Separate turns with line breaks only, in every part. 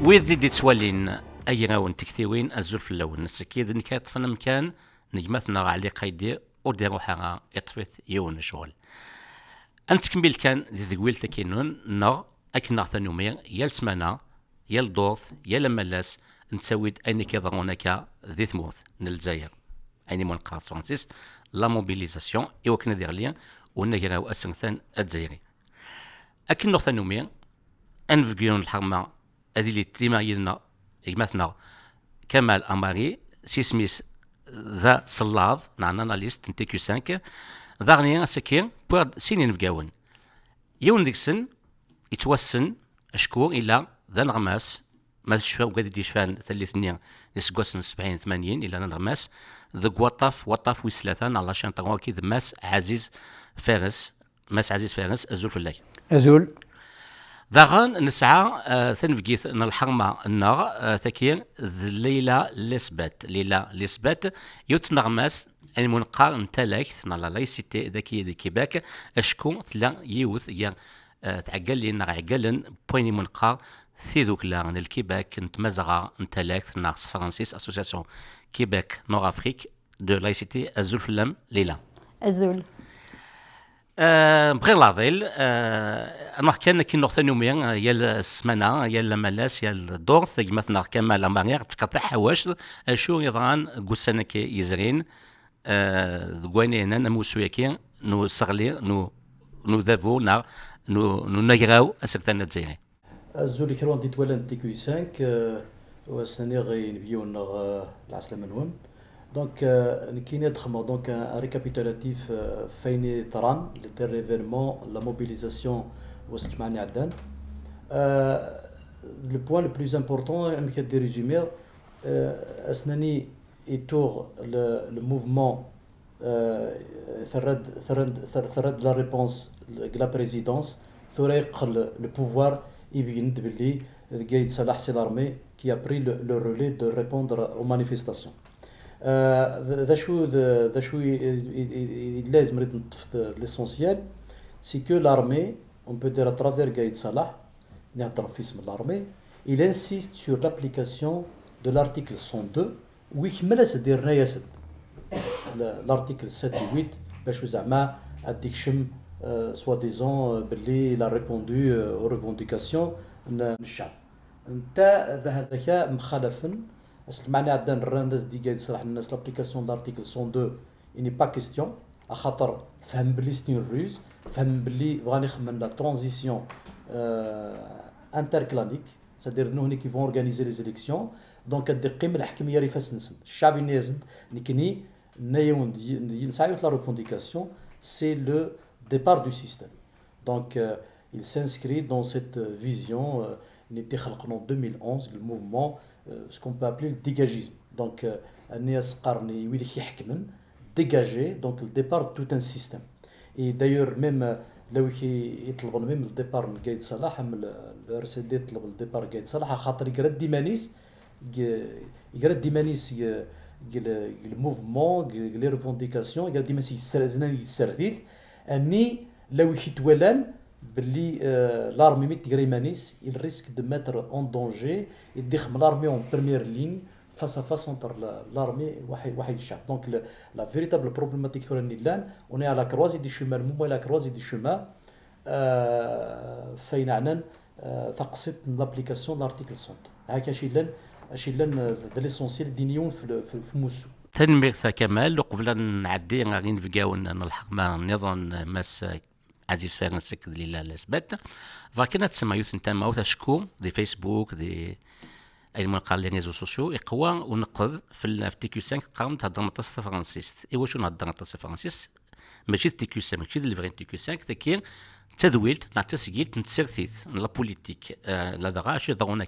ويذ دي تسوالين اي راون تكتيوين الزلف اللون السكيد نكات فنا مكان نجمتنا علي قيدي وديرو حاجه يطفث يون الشغل انت كمبيل كان ذي قويل تكينون نغ اكنا ثانومير يا سمانه يا الدوث يا لملاس نتسويد اين كيضرونك ذي ثموث من الجزائر ايني مون قارت فرانسيس لا موبيليزاسيون ايوكنا دير ليا ونجراو اسنثان الجزائري اكن نغ ثانومير انفقيون الحرمه هذه اللي تيمايلنا إجماتنا كمال أماري سيسميس ذا صلاض نعنا ناليست نتيكو 5 ذاغنيا سكين بواد سينين بقاون يون ديكسن يتوسن أشكور إلى ذا نغماس ما شفا وقاد دي شفان ثلاثنيا يسقوسن 70 80 إلى نغماس ذا وطاف ويسلاثان على شان تغوكي ذا ماس عزيز فارس أزول في الله
أزول
ذاغن نسعى ثنفقيت ان الحرمه النار ثكير ليلى ليسبات يتنغماس المنقار نتالاكت نالا لايسيتي ذاكيه دي كيباك اشكو ثلا يوث يا تعقل لي نغ عقلن بويني منقار ثيذوك لا الكيباك نتمزغا نتالاكت ناقص فرانسيس اسوسياسيون كيباك نور افريك دو لايسيتي ازول فلام ليلى
أزول
بغير لاضيل انا كان كي نوث نومين يا السمانه يا الملاس يا الدورث مثلا كما لا مانيير تقطع حواش شو يضران قسنا كي يزرين غوينينا نموسويكي نو صغلي نو ذافو نو نغراو اسكتنا تزيري
الزولي كروان دي تولان تيكوي 5 وسني غي نبيون العسلامه نون Donc, donc un récapitulatif فين طران l'événement, la mobilisation وستمعني عدان. Le point le plus important, je vais résumer, أسناني يتوغ le mouvement ثرد la réponse de la présidence ثريق le pouvoir يبين باللي قايد صلاح سي l'armée qui a pris le relais de répondre aux manifestations. ذا شو لازم نريد نطفي ليسونسيال سي كو لارمي اون بو دير اترافير قايد صلاح نهضر في اسم لارمي il insiste sur l'application de l'article 102 ويكمل دير نياسد l'article 7 و 8 باش زعما اديك شم سوا ديزون باللي لا ريبوندو او ريفونديكاسيون الشعب نتا هذاك مخالفا معنى عندنا الناس دي قاعد يصلح الناس لابليكاسيون لارتيكل 102 اني با كيستيون خاطر فهم بلي ستين روز فهم بلي بغا نخمم لا ترانزيسيون انتركلانيك سادير نو هني كي فون اورغانيزي لي زيليكسيون دونك هاد القيم الحكميه راه فاسنسن الشعب ينزد نكني نايون ينسايو لا ريفونديكاسيون سي لو ديبار دو سيستيم دونك il s'inscrit dans cette vision اللي تخلق en 2011 le mouvement ce qu'on peut appeler le dégagisme. Donc, الناس قرني يولي يحكمن dégager donc le départ de tout un système. Et d'ailleurs même لو يطلبون même le départ من قايد صلاح من الRCD يطلب le départ قايد صلاح خاطر يقرد ديمانيس الموفمون لي ريفونديكاسيون يقرد ديمانيس يسرديد اني لو يتولان باللي l'armée ميتغريمانيس il risque de mettre en danger يدخل l'armée en première ligne face à face entre l'armée واحد الشعب. Donc la véritable problématique في النيلان on est à la croisée du chemin المهم à la croisée du chemin فين عنان تقسيط l'application de l'article 100 هكا شي لن l'essentiel دينيون في موسو
تنمير كمال قبل نعدي غادي نفقاو نلحق مع النظام ماس عزيز فرنسك لله الاسبات فكانت تسمى يوث نتاما وتشكو دي فيسبوك دي اي من قال لي ريزو سوسيو يقوى ونقض في تيكيو 5 قام تهضر مطاس فرنسيس ايوا شنو نهضر مطاس فرنسيس ماشي تيكيو 5 ماشي لي فري تيكيو 5 تكير تدويلت نتسجيل نتسرثيت لا بوليتيك لا دغا شي ضرونا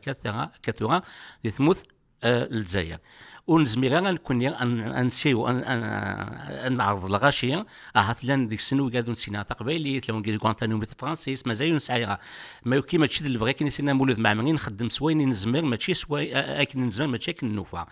كثره دي ثموث للجزائر. ونزمير نكون نسيو نعرض الغاشيه لان ديك السنو قادو نسينا تقبيلي لو نقول كونتانيو فرانسيس مازال نسعيها ما كيما تشد البغي كي نسينا مولود مع منين نخدم سوين نزمر ماشي سواي اكن نزمر ماشي كنوفا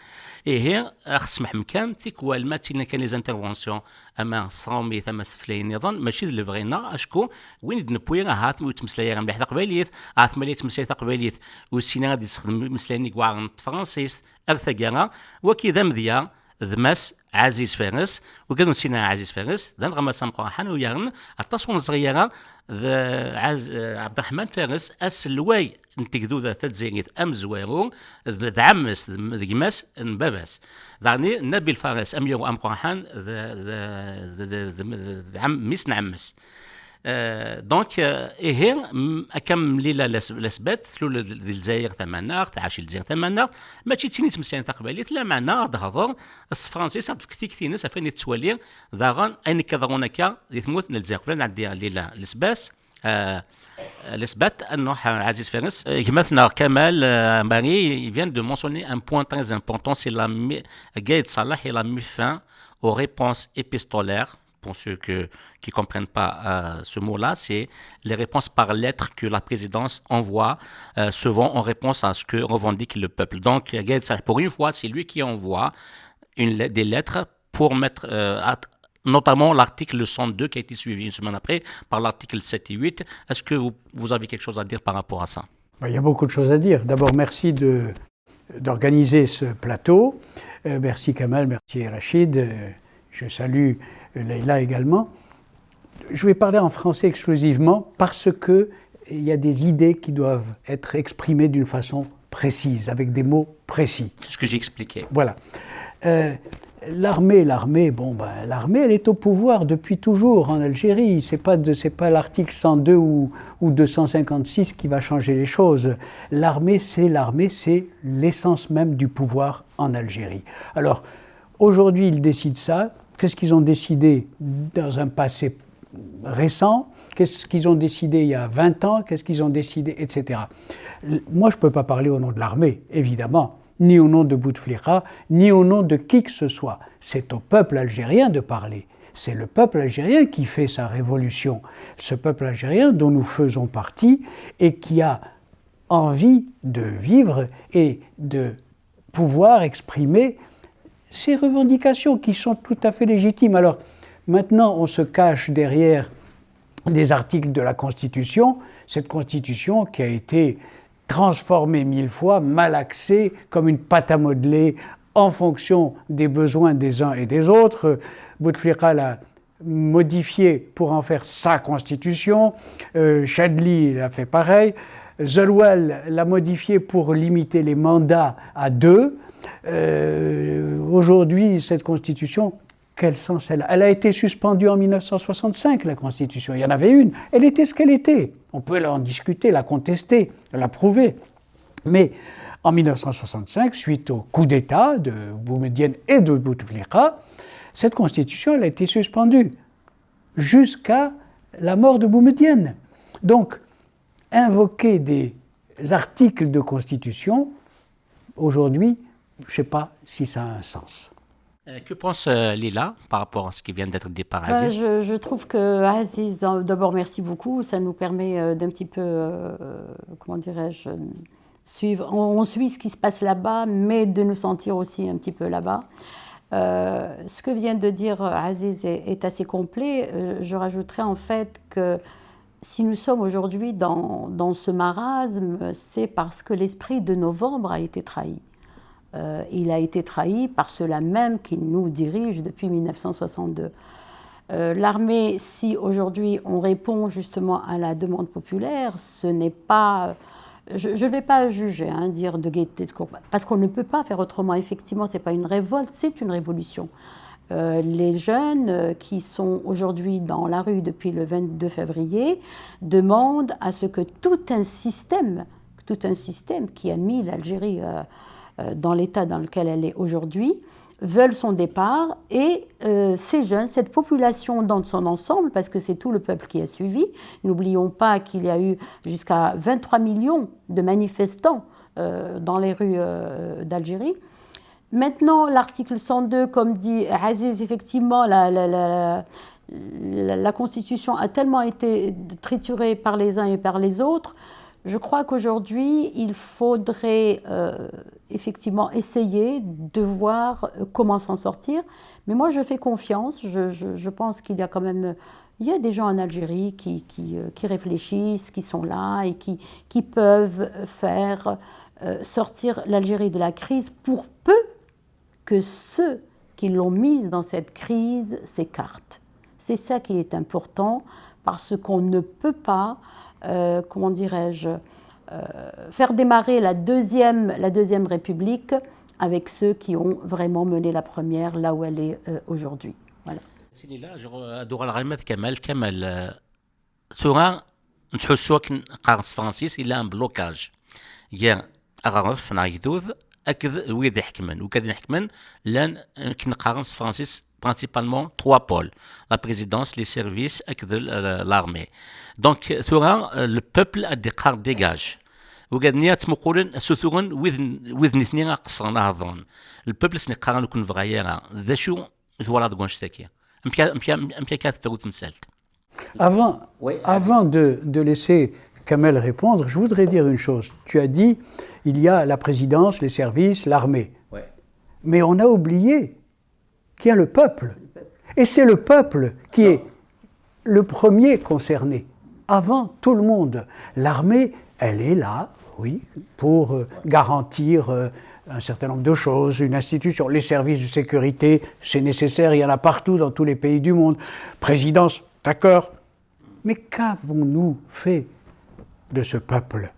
هي خص مكان تيكوا الماتينا كان لي انترفونسيون اما صرامي ثم سفلين نظن ماشي اللي بغينا اشكو وين نبوي هات وتمسلايا مليح تقبيليت هات ملي تمسلايا تقبيليت وسينا غادي تخدم مسلاني كواع فرانسيس ارثاكانا وكذا مذيا ذماس عزيز فارس وكذا نسينا عزيز فارس ذا نغما سامقا حنا وياغن التصون صغيره عبد الرحمن فارس السلواي نتكدو ذا تزينيت ام زويرو دعمس دقماس نباباس ذاني نبيل فارس ام يو ام قرحان عم ميس نعمس دونك إيه كم ليلة لسبات ثلو الجزائر ثمانار تعاش الجزائر ثمانار ماشي تسيني تمسيان تقبليت لا معنا هضر الفرنسي صارت في كثير ناس فين تسوالي ضاغن أين كذا اللي تموت الجزائر فلان عندي ليلة لسباس لسبات أنه عزيز فارس مثلا كمال ماري vient de mentionner un point très important c'est la Gaïd Salah il a mis fin aux réponses épistolaires. Pour ceux qui ne comprennent pas ce mot-là, c'est les réponses par lettres que la présidence envoie souvent en réponse à ce que revendique le peuple. Donc, pour une fois, c'est lui qui envoie des lettres pour mettre, notamment l'article 102 qui a été suivi une semaine après par l'article 7 et 8. Est-ce que vous avez quelque chose à dire par rapport à ça?
Il y a beaucoup de choses à dire. D'abord, merci d'organiser ce plateau. Merci Kamal, merci Rachid. Je salue Leïla également. Je vais parler en français exclusivement parce qu'il y a des idées qui doivent être exprimées d'une façon précise, avec des mots précis.
C'est ce que j'ai expliqué.
Voilà. L'armée, elle est au pouvoir depuis toujours en Algérie. C'est pas l'article 102 ou 256 qui va changer les choses. L'armée, c'est l'essence même du pouvoir en Algérie. Alors, aujourd'hui, ils décident ça. Qu'est-ce qu'ils ont décidé dans un passé récent? Qu'est-ce qu'ils ont décidé il y a 20 ans? Qu'est-ce qu'ils ont décidé, etc. Moi, je ne peux pas parler au nom de l'armée, évidemment, ni au nom de Bouteflika, ni au nom de qui que ce soit. C'est au peuple algérien de parler. C'est le peuple algérien qui fait sa révolution. Ce peuple algérien dont nous faisons partie et qui a envie de vivre et de pouvoir exprimer ces revendications qui sont tout à fait légitimes. Alors, maintenant, on se cache derrière des articles de la Constitution, cette Constitution qui a été transformée 1000 fois, malaxée comme une pâte à modeler en fonction des besoins des uns et des autres. Bouteflika l'a modifiée pour en faire sa Constitution, Chadli l'a fait pareil, Zeroual l'a modifiée pour limiter les mandats à 2. Aujourd'hui, cette Constitution, quel sens elle a? Elle a été suspendue en 1965, la Constitution. Il y en avait une. Elle était ce qu'elle était. On peut en discuter, la contester, la prouver. Mais en 1965, suite au coup d'État de Boumedienne et de Bouteflika, cette Constitution elle a été suspendue jusqu'à la mort de Boumedienne. Donc, invoquer des articles de Constitution, aujourd'hui, je ne sais pas si ça a un sens.
Que pense Lila par rapport à ce qui vient d'être dit par Aziz?
Je trouve que Aziz, d'abord merci beaucoup, ça nous permet d'un petit peu, comment dirais-je, suivre, on suit ce qui se passe là-bas, mais de nous sentir aussi un petit peu là-bas. Ce que vient de dire Aziz est assez complet. Je rajouterais en fait que si nous sommes aujourd'hui dans ce marasme, c'est parce que l'esprit de novembre a été trahi. Il a été trahi par ceux-là même qui nous dirigent depuis 1962. L'armée, si aujourd'hui on répond justement à la demande populaire, ce n'est pas... Je ne vais pas juger, dire de gaieté de cour, parce qu'on ne peut pas faire autrement. Effectivement, ce n'est pas une révolte, c'est une révolution. Les jeunes qui sont aujourd'hui dans la rue depuis le 22 février demandent à ce que tout un système qui a mis l'Algérie dans l'état dans lequel elle est aujourd'hui, veulent son départ et ces jeunes, cette population dans son ensemble, parce que c'est tout le peuple qui a suivi, n'oublions pas qu'il y a eu jusqu'à 23 millions de manifestants dans les rues d'Algérie. Maintenant, l'article 102, comme dit Aziz, effectivement, la Constitution a tellement été triturée par les uns et par les autres. Je crois qu'aujourd'hui, il faudrait effectivement essayer de voir comment s'en sortir. Mais moi, je fais confiance. Je pense qu'il y a quand même... Il y a des gens en Algérie qui réfléchissent, qui sont là et qui peuvent faire sortir l'Algérie de la crise pour peu que ceux qui l'ont mise dans cette crise s'écartent. C'est ça qui est important parce qu'on ne peut pas, comment dirais-je, faire démarrer la deuxième République avec ceux qui ont vraiment mené la première là où elle est aujourd'hui. Voilà.
سيدي لا دور الغريمات كمال ثورة نتحسوا كنقارص فرانسيس إلا ان بلوكاج يا أغرف نعيدوذ أكد ويد يحكمن وكاد يحكمن لان كنقارص فرانسيس principalement trois pôles, la présidence, les services et l'armée. Donc, le peuple a des cartes dégage. وقادني تمقولن سثورن وذ نثنين قصرنا هذون الببل سني قارن يكون فغايرا ذا شو ولا دغون شتاكي امبيا كات تاوت مسالت.
Avant de laisser Kamel répondre, je voudrais dire une chose. Tu as dit, il y a la présidence, les services, l'armée.
Ouais.
Mais on a oublié qu'il y a le peuple. Et c'est le peuple qui est le premier concerné, avant tout le monde. L'armée, elle est là, oui, pour garantir un certain nombre de choses, une institution. Les services de sécurité, c'est nécessaire, il y en a partout dans tous les pays du monde. Présidence, d'accord. Mais qu'avons-nous fait de ce peuple ?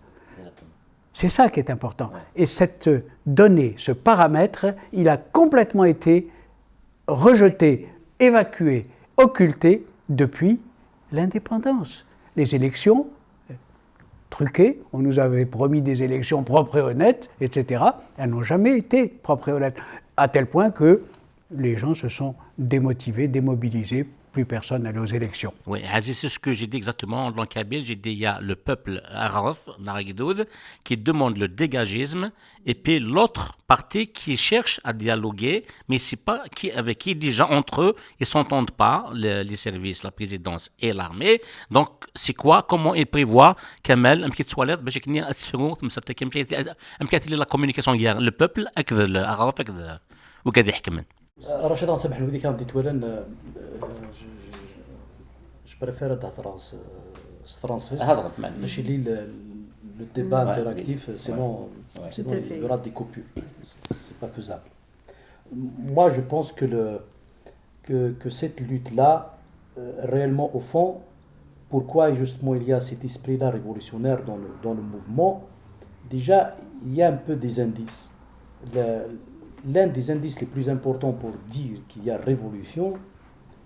C'est ça qui est important. Et cette donnée, ce paramètre, il a complètement été rejeté, évacué, occulté depuis l'indépendance. Les élections truquées, on nous avait promis des élections propres et honnêtes, etc. Elles n'ont jamais été propres et honnêtes, à tel point que les gens se sont démotivés, démobilisés. Plus personne n'allait aux élections.
Oui, Aziz, c'est ce que j'ai dit exactement en langue kabyle. J'ai dit il y a le peuple Araf, Naragidoud, qui demande le dégagisme, et puis l'autre partie qui cherche à dialoguer, mais c'est pas avec qui déjà entre eux, ils s'entendent pas, les services, la présidence et l'armée. Donc, c'est quoi? Comment ils prévoient Kamel, un petit toilette, ben j'ai qu'une atfirou, un petit la communication hier, le peuple, avec l'Araf, avec ou qu'à يحكمن.
رشيد نسمح لي كان بديت ولن je préfère être français ماشي لي le débat interactif sinon il y aura des coupures, c'est pas faisable. Moi je pense que cette lutte là réellement au fond, pourquoi justement il y a cet esprit là révolutionnaire dans le mouvement, déjà il y a un peu des indices. L'un des indices les plus importants pour dire qu'il y a révolution,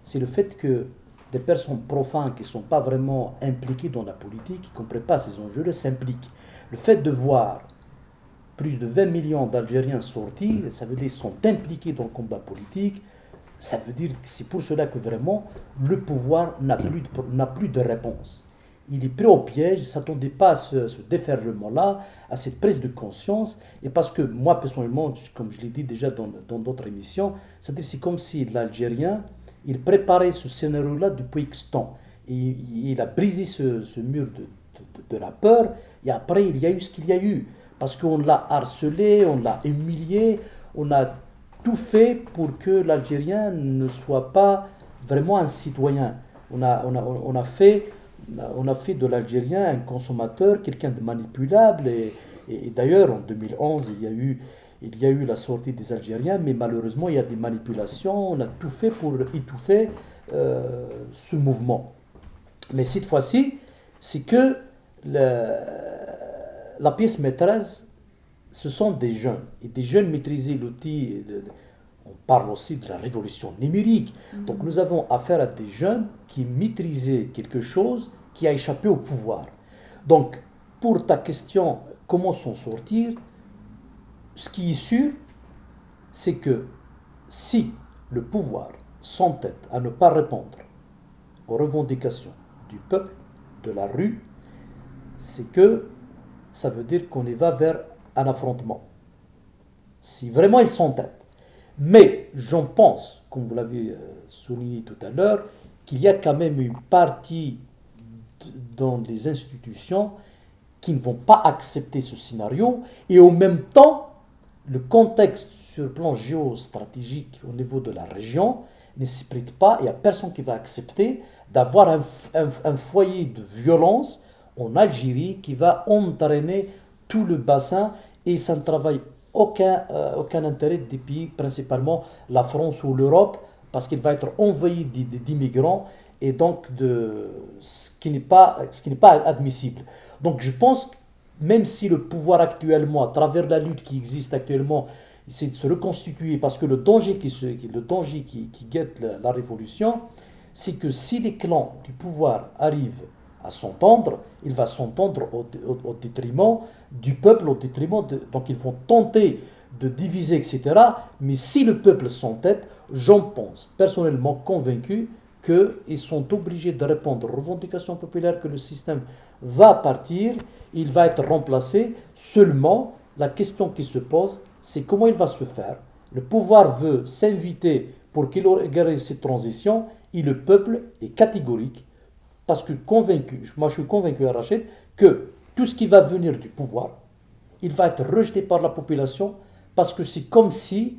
c'est le fait que des personnes profanes qui ne sont pas vraiment impliquées dans la politique, qui ne comprennent pas ces enjeux, s'impliquent. Le fait de voir plus de 20 millions d'Algériens sortir, ça veut dire qu'ils sont impliqués dans le combat politique, ça veut dire que c'est pour cela que vraiment le pouvoir n'a plus de réponse. Il est pris au piège, il ne s'attendait pas à ce déferlement-là, à cette prise de conscience. Et parce que moi, personnellement, comme je l'ai dit déjà dans d'autres émissions, c'est comme si l'Algérien, il préparait ce scénario-là depuis X temps. Et il a brisé ce mur de la peur. Et après, il y a eu ce qu'il y a eu. Parce qu'on l'a harcelé, on l'a humilié, on a tout fait pour que l'Algérien ne soit pas vraiment un citoyen. On a fait de l'Algérien un consommateur, quelqu'un de manipulable. Et d'ailleurs, en 2011, il y a eu la sortie des Algériens, mais malheureusement, il y a des manipulations. On a tout fait pour étouffer ce mouvement. Mais cette fois-ci, c'est que la pièce maîtresse, ce sont des jeunes. Et des jeunes maîtrisaient l'outil. On parle aussi de la révolution numérique. Donc nous avons affaire à des jeunes qui maîtrisaient quelque chose qui a échappé au pouvoir. Donc, pour ta question, comment s'en sortir, ce qui est sûr, c'est que si le pouvoir s'entête à ne pas répondre aux revendications du peuple, de la rue, c'est que ça veut dire qu'on y va vers un affrontement. Si vraiment ils s'entêtent. Mais j'en pense, comme vous l'avez souligné tout à l'heure, qu'il y a quand même une partie dans les institutions qui ne vont pas accepter ce scénario, et en même temps, le contexte sur le plan géostratégique au niveau de la région ne s'y prête pas, il n'y a personne qui va accepter d'avoir un foyer de violence en Algérie qui va entraîner tout le bassin, et ça ne travaille aucun intérêt des pays, principalement la France ou l'Europe, parce qu'il va être envahi d'immigrants, et donc ce qui n'est pas admissible. Donc je pense que même si le pouvoir actuellement, à travers la lutte qui existe actuellement, essaie de se reconstituer, parce que le danger qui guette la révolution, c'est que si les clans du pouvoir arrivent à s'entendre, il va s'entendre au détriment du peuple, donc ils vont tenter de diviser, etc. Mais si le peuple s'entête, j'en pense personnellement convaincu qu'ils sont obligés de répondre aux revendications populaires, que le système va partir, il va être remplacé. Seulement, la question qui se pose, c'est comment il va se faire. Le pouvoir veut s'inviter pour qu'il organise cette transition, et le peuple est catégorique, parce que moi je suis convaincu, Rachid, que tout ce qui va venir du pouvoir, il va être rejeté par la population, parce que c'est comme si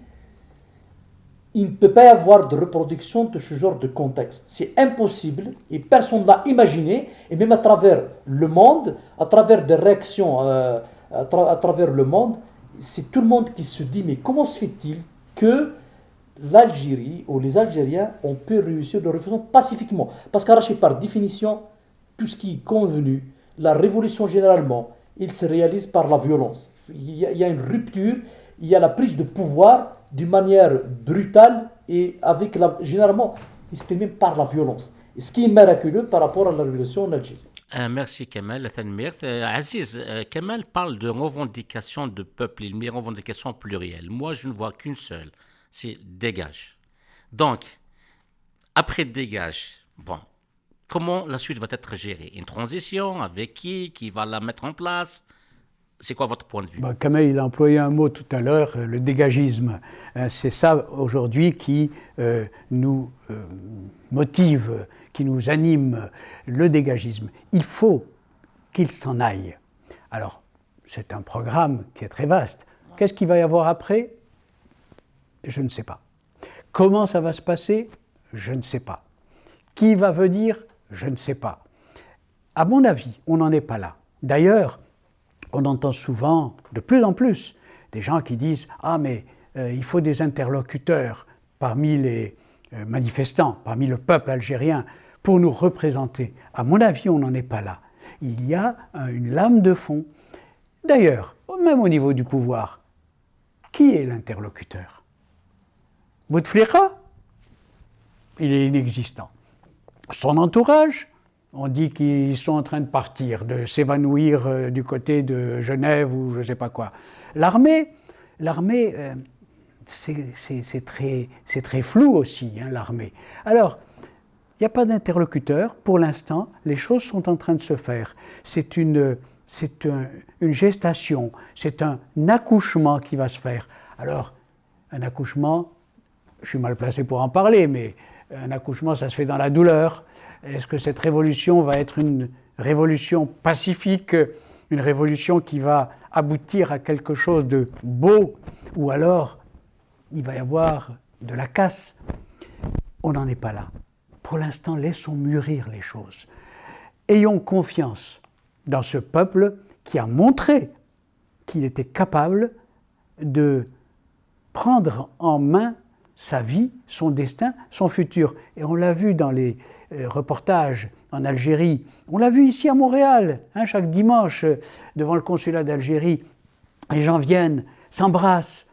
il ne peut pas y avoir de reproduction de ce genre de contexte. C'est impossible, et personne ne l'a imaginé, et même à travers le monde, à travers des réactions à travers le monde, c'est tout le monde qui se dit, mais comment se fait-il que l'Algérie ou les Algériens ont pu réussir leur révolution pacifiquement? Parce qu'arraché par définition, tout ce qui est convenu, la révolution généralement, il se réalise par la violence. Il y a une rupture, il y a la prise de pouvoir d'une manière brutale, et généralement, c'était même par la violence. Et ce qui est miraculeux par rapport à la révolution en Algérie.
Merci Kamal. Aziz, Kamal parle de revendications de peuple, il met revendications plurielles. Moi, je ne vois qu'une seule, c'est dégage. Donc, après dégage, bon, comment la suite va être gérée? Une transition avec qui va la mettre en place? C'est quoi votre point de vue?
Kamal, il a employé un mot tout à l'heure, le dégagisme. C'est ça aujourd'hui qui nous motive, qui nous anime, le dégagisme. Il faut qu'il s'en aille. Alors, c'est un programme qui est très vaste. Qu'est-ce qu'il va y avoir après? Je ne sais pas. Comment ça va se passer? Je ne sais pas. Qui va venir? Je ne sais pas. À mon avis, on n'en est pas là. D'ailleurs, on entend souvent, de plus en plus, des gens qui disent « Ah, mais il faut des interlocuteurs parmi les manifestants, parmi le peuple algérien, pour nous représenter. » À mon avis, on n'en est pas là. Il y a une lame de fond. D'ailleurs, même au niveau du pouvoir, qui est l'interlocuteur? Bouteflika? Il est inexistant. Son entourage? On dit qu'ils sont en train de partir, de s'évanouir du côté de Genève ou je ne sais pas quoi. L'armée, c'est très flou aussi, hein, l'armée. Alors, il n'y a pas d'interlocuteur. Pour l'instant, les choses sont en train de se faire. C'est une gestation, c'est un accouchement qui va se faire. Alors, un accouchement, je suis mal placé pour en parler, mais un accouchement, ça se fait dans la douleur. Est-ce que cette révolution va être une révolution pacifique, une révolution qui va aboutir à quelque chose de beau, ou alors il va y avoir de la casse? On n'en est pas là. Pour l'instant, laissons mûrir les choses. Ayons confiance dans ce peuple qui a montré qu'il était capable de prendre en main sa vie, son destin, son futur. Et on l'a vu dans les reportages en Algérie. On l'a vu ici à Montréal, hein, chaque dimanche, devant le consulat d'Algérie. Les gens viennent, s'embrassent,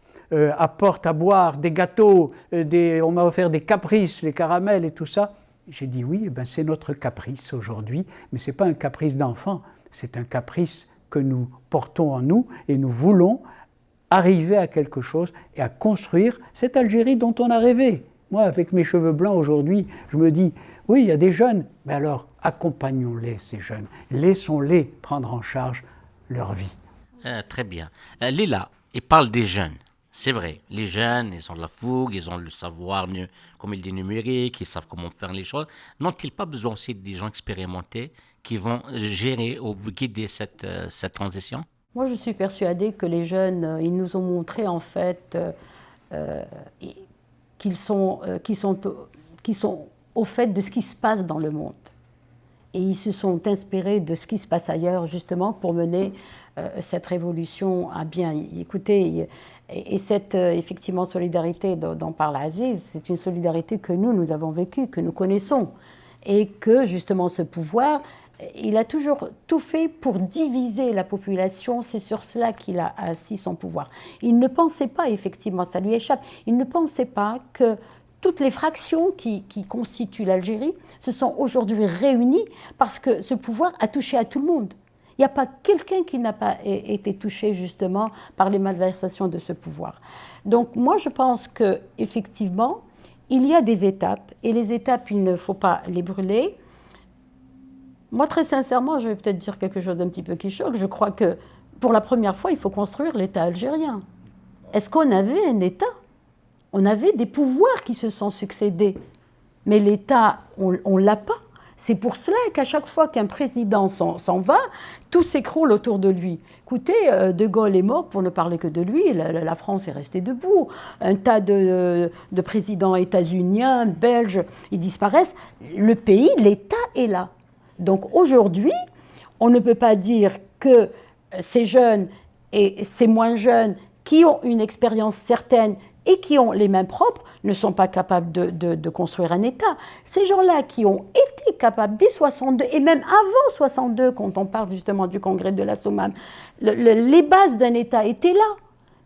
apportent à boire des gâteaux, on m'a offert des caprices, des caramels et tout ça. J'ai dit oui, c'est notre caprice aujourd'hui, mais ce n'est pas un caprice d'enfant, c'est un caprice que nous portons en nous et nous voulons arriver à quelque chose et à construire cette Algérie dont on a rêvé. Moi, avec mes cheveux blancs aujourd'hui, je me dis, oui, il y a des jeunes, mais alors accompagnons-les, ces jeunes. Laissons-les prendre en charge leur vie.
Très bien. Lila, il parle des jeunes. C'est vrai, les jeunes, ils ont de la fougue, ils ont le savoir, comme il dit, numérique, ils savent comment faire les choses. N'ont-ils pas besoin aussi des gens expérimentés qui vont gérer ou guider cette transition?
Moi, je suis persuadée que les jeunes, ils nous ont montré en fait euh, qu'ils sont, qu'ils sont au fait de ce qui se passe dans le monde. Et ils se sont inspirés de ce qui se passe ailleurs, justement, pour mener cette révolution à bien. Écoutez, et cette, effectivement, solidarité dont parle Aziz, c'est une solidarité que nous avons vécue, que nous connaissons. Et que, justement, ce pouvoir, il a toujours tout fait pour diviser la population. C'est sur cela qu'il a assis son pouvoir. Il ne pensait pas, effectivement, ça lui échappe, il ne pensait pas que toutes les fractions qui constituent l'Algérie se sont aujourd'hui réunies parce que ce pouvoir a touché à tout le monde. Il n'y a pas quelqu'un qui n'a pas été touché justement par les malversations de ce pouvoir. Donc moi je pense qu'effectivement, il y a des étapes et les étapes, il ne faut pas les brûler. Moi très sincèrement, je vais peut-être dire quelque chose d'un petit peu qui choque, je crois que pour la première fois, il faut construire l'État algérien. Est-ce qu'on avait un État ? On avait des pouvoirs qui se sont succédés, mais l'État, on ne l'a pas. C'est pour cela qu'à chaque fois qu'un président s'en va, tout s'écroule autour de lui. Écoutez, De Gaulle est mort, pour ne parler que de lui, la France est restée debout. Un tas de présidents états-uniens, belges, ils disparaissent. Le pays, l'État est là. Donc aujourd'hui, on ne peut pas dire que ces jeunes et ces moins jeunes qui ont une expérience certaine et qui ont les mains propres, ne sont pas capables de construire un État. Ces gens-là qui ont été capables dès 62, et même avant 62, quand on parle justement du congrès de la Sommam, les bases d'un État étaient là.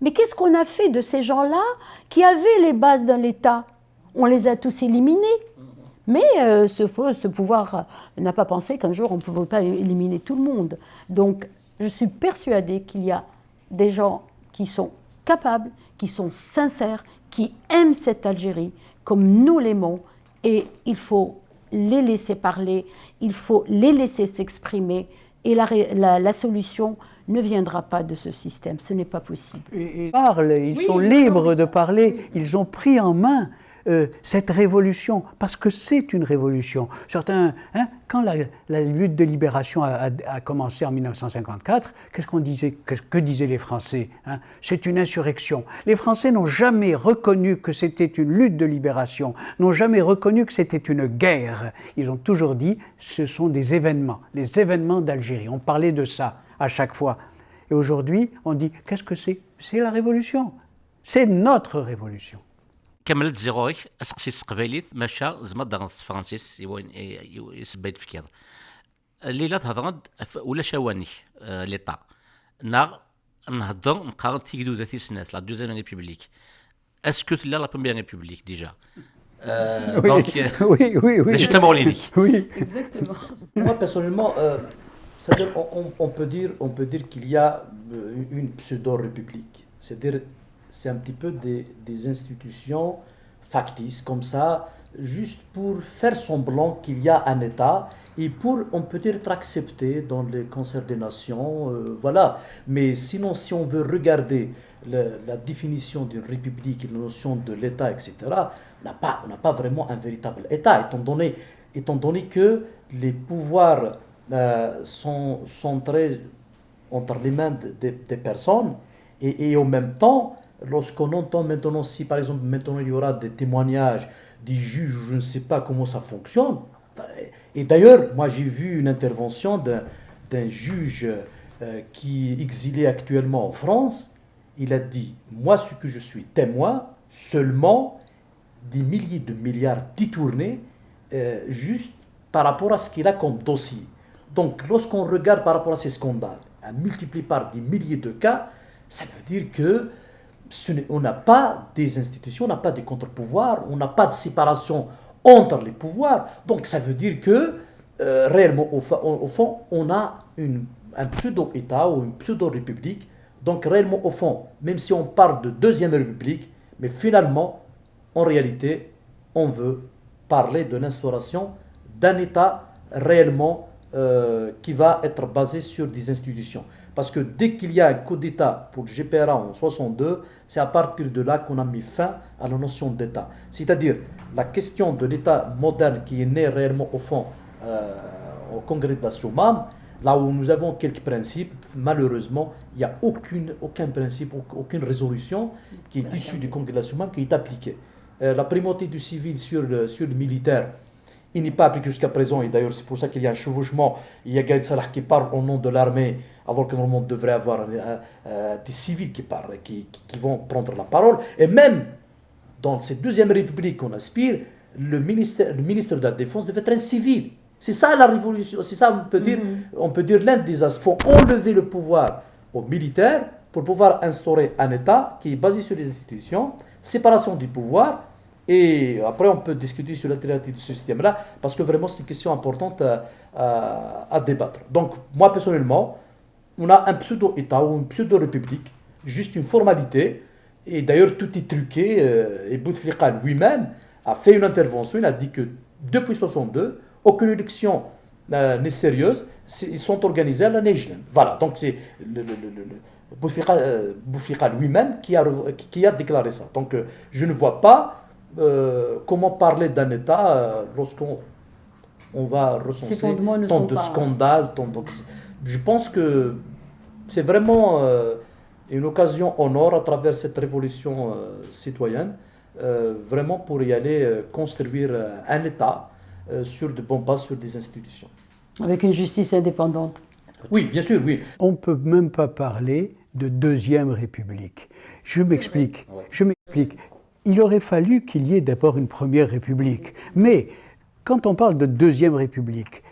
Mais qu'est-ce qu'on a fait de ces gens-là qui avaient les bases d'un État? On les a tous éliminés. Mais ce pouvoir n'a pas pensé qu'un jour on ne pouvait pas éliminer tout le monde. Donc je suis persuadée qu'il y a des gens qui sont capables, qui sont sincères, qui aiment cette Algérie comme nous l'aimons, et il faut les laisser parler, il faut les laisser s'exprimer, et la solution ne viendra pas de ce système, ce n'est pas possible.
Ils parlent, ils sont libres de parler, ils ont pris en main cette révolution, parce que c'est une révolution. Certains, quand la lutte de libération a commencé en 1954, qu'est-ce qu'on disait, que disaient les Français? C'est une insurrection. Les Français n'ont jamais reconnu que c'était une lutte de libération, n'ont jamais reconnu que c'était une guerre. Ils ont toujours dit, ce sont des événements, les événements d'Algérie. On parlait de ça à chaque fois. Et aujourd'hui, on dit, qu'est-ce que c'est? C'est la révolution. C'est notre révolution.
كملت زيرويك اسقسي السقبايليت ماشا زمد داغ فرانسيس يسبايد تفكير الليله تهضرد ولا شواني ليطا نهضر نقارن تيكدو ذاتي سنات لا دوزيام ريبوبليك اسكو لا لا بروميير ريبوبليك ديجا
دونك oui
باش تموليني
oui
Exactement.
Moi, personnellement, c'est-à-dire, on peut dire qu'il y a une pseudo-république. C'est-à-dire, c'est un petit peu des institutions factices, comme ça, juste pour faire semblant qu'il y a un État et pour, on peut dire, être accepté dans les concerts des nations. Voilà. Mais sinon, si on veut regarder la définition d'une république et la notion de l'État, etc., on n'a pas vraiment un véritable État, étant donné que les pouvoirs sont centrés entre les mains des personnes et en même temps, lorsqu'on entend maintenant, si par exemple maintenant il y aura des témoignages des juges, je ne sais pas comment ça fonctionne. Et d'ailleurs, moi j'ai vu une intervention d'un juge qui est exilé actuellement en France. Il a dit, moi ce que je suis témoin, seulement des milliers de milliards détournés juste par rapport à ce qu'il a comme dossier. Donc lorsqu'on regarde par rapport à ces scandales, multiplié par des milliers de cas, ça veut dire que on n'a pas des institutions, on n'a pas des contre-pouvoirs, on n'a pas de séparation entre les pouvoirs. Donc ça veut dire que réellement, au fond, on a un pseudo-État ou une pseudo-république. Donc réellement, au fond, même si on parle de deuxième république, mais finalement, en réalité, on veut parler de l'instauration d'un État réellement qui va être basé sur des institutions. Parce que dès qu'il y a un coup d'État pour le GPRA en 62, c'est à partir de là qu'on a mis fin à la notion d'État. C'est-à-dire la question de l'État moderne qui est né réellement au fond au congrès de la Soumam, là où nous avons quelques principes, malheureusement, il n'y a aucun principe, aucune résolution qui est issue du congrès de la Soumam qui est appliquée. La primauté du civil sur le militaire, il n'est pas appliqué jusqu'à présent, et d'ailleurs c'est pour ça qu'il y a un chevauchement. Il y a Gaïd Salah qui parle au nom de l'armée, alors que normalement on devrait avoir des civils qui parlent, qui vont prendre la parole. Et même dans cette deuxième république qu'on aspire, le ministre de la Défense devait être un civil. C'est ça la révolution, c'est ça on peut dire l'un des aspects. Il faut enlever le pouvoir aux militaires pour pouvoir instaurer un État qui est basé sur les institutions, séparation du pouvoir. Et après, on peut discuter sur l'alternative de ce système-là, parce que vraiment, c'est une question importante à débattre. Donc, moi, personnellement, on a un pseudo-État ou une pseudo-république, juste une formalité, et d'ailleurs, tout est truqué, et Bouteflika lui-même a fait une intervention, il a dit que depuis 1962, aucune élection n'est sérieuse, ils sont organisés à la Nejlan. Voilà, donc c'est Bouteflika lui-même qui a déclaré ça. Donc, je ne vois pas comment parler d'un État lorsqu'on va recenser tant de scandales. Je pense que c'est vraiment une occasion en or à travers cette révolution citoyenne, vraiment pour y aller construire un État sur de bonnes bases, sur des institutions.
Avec une justice indépendante.
Oui, bien sûr, oui.
On ne peut même pas parler de deuxième république. Je m'explique. Il aurait fallu qu'il y ait d'abord une première république. Mais quand on parle de deuxième république,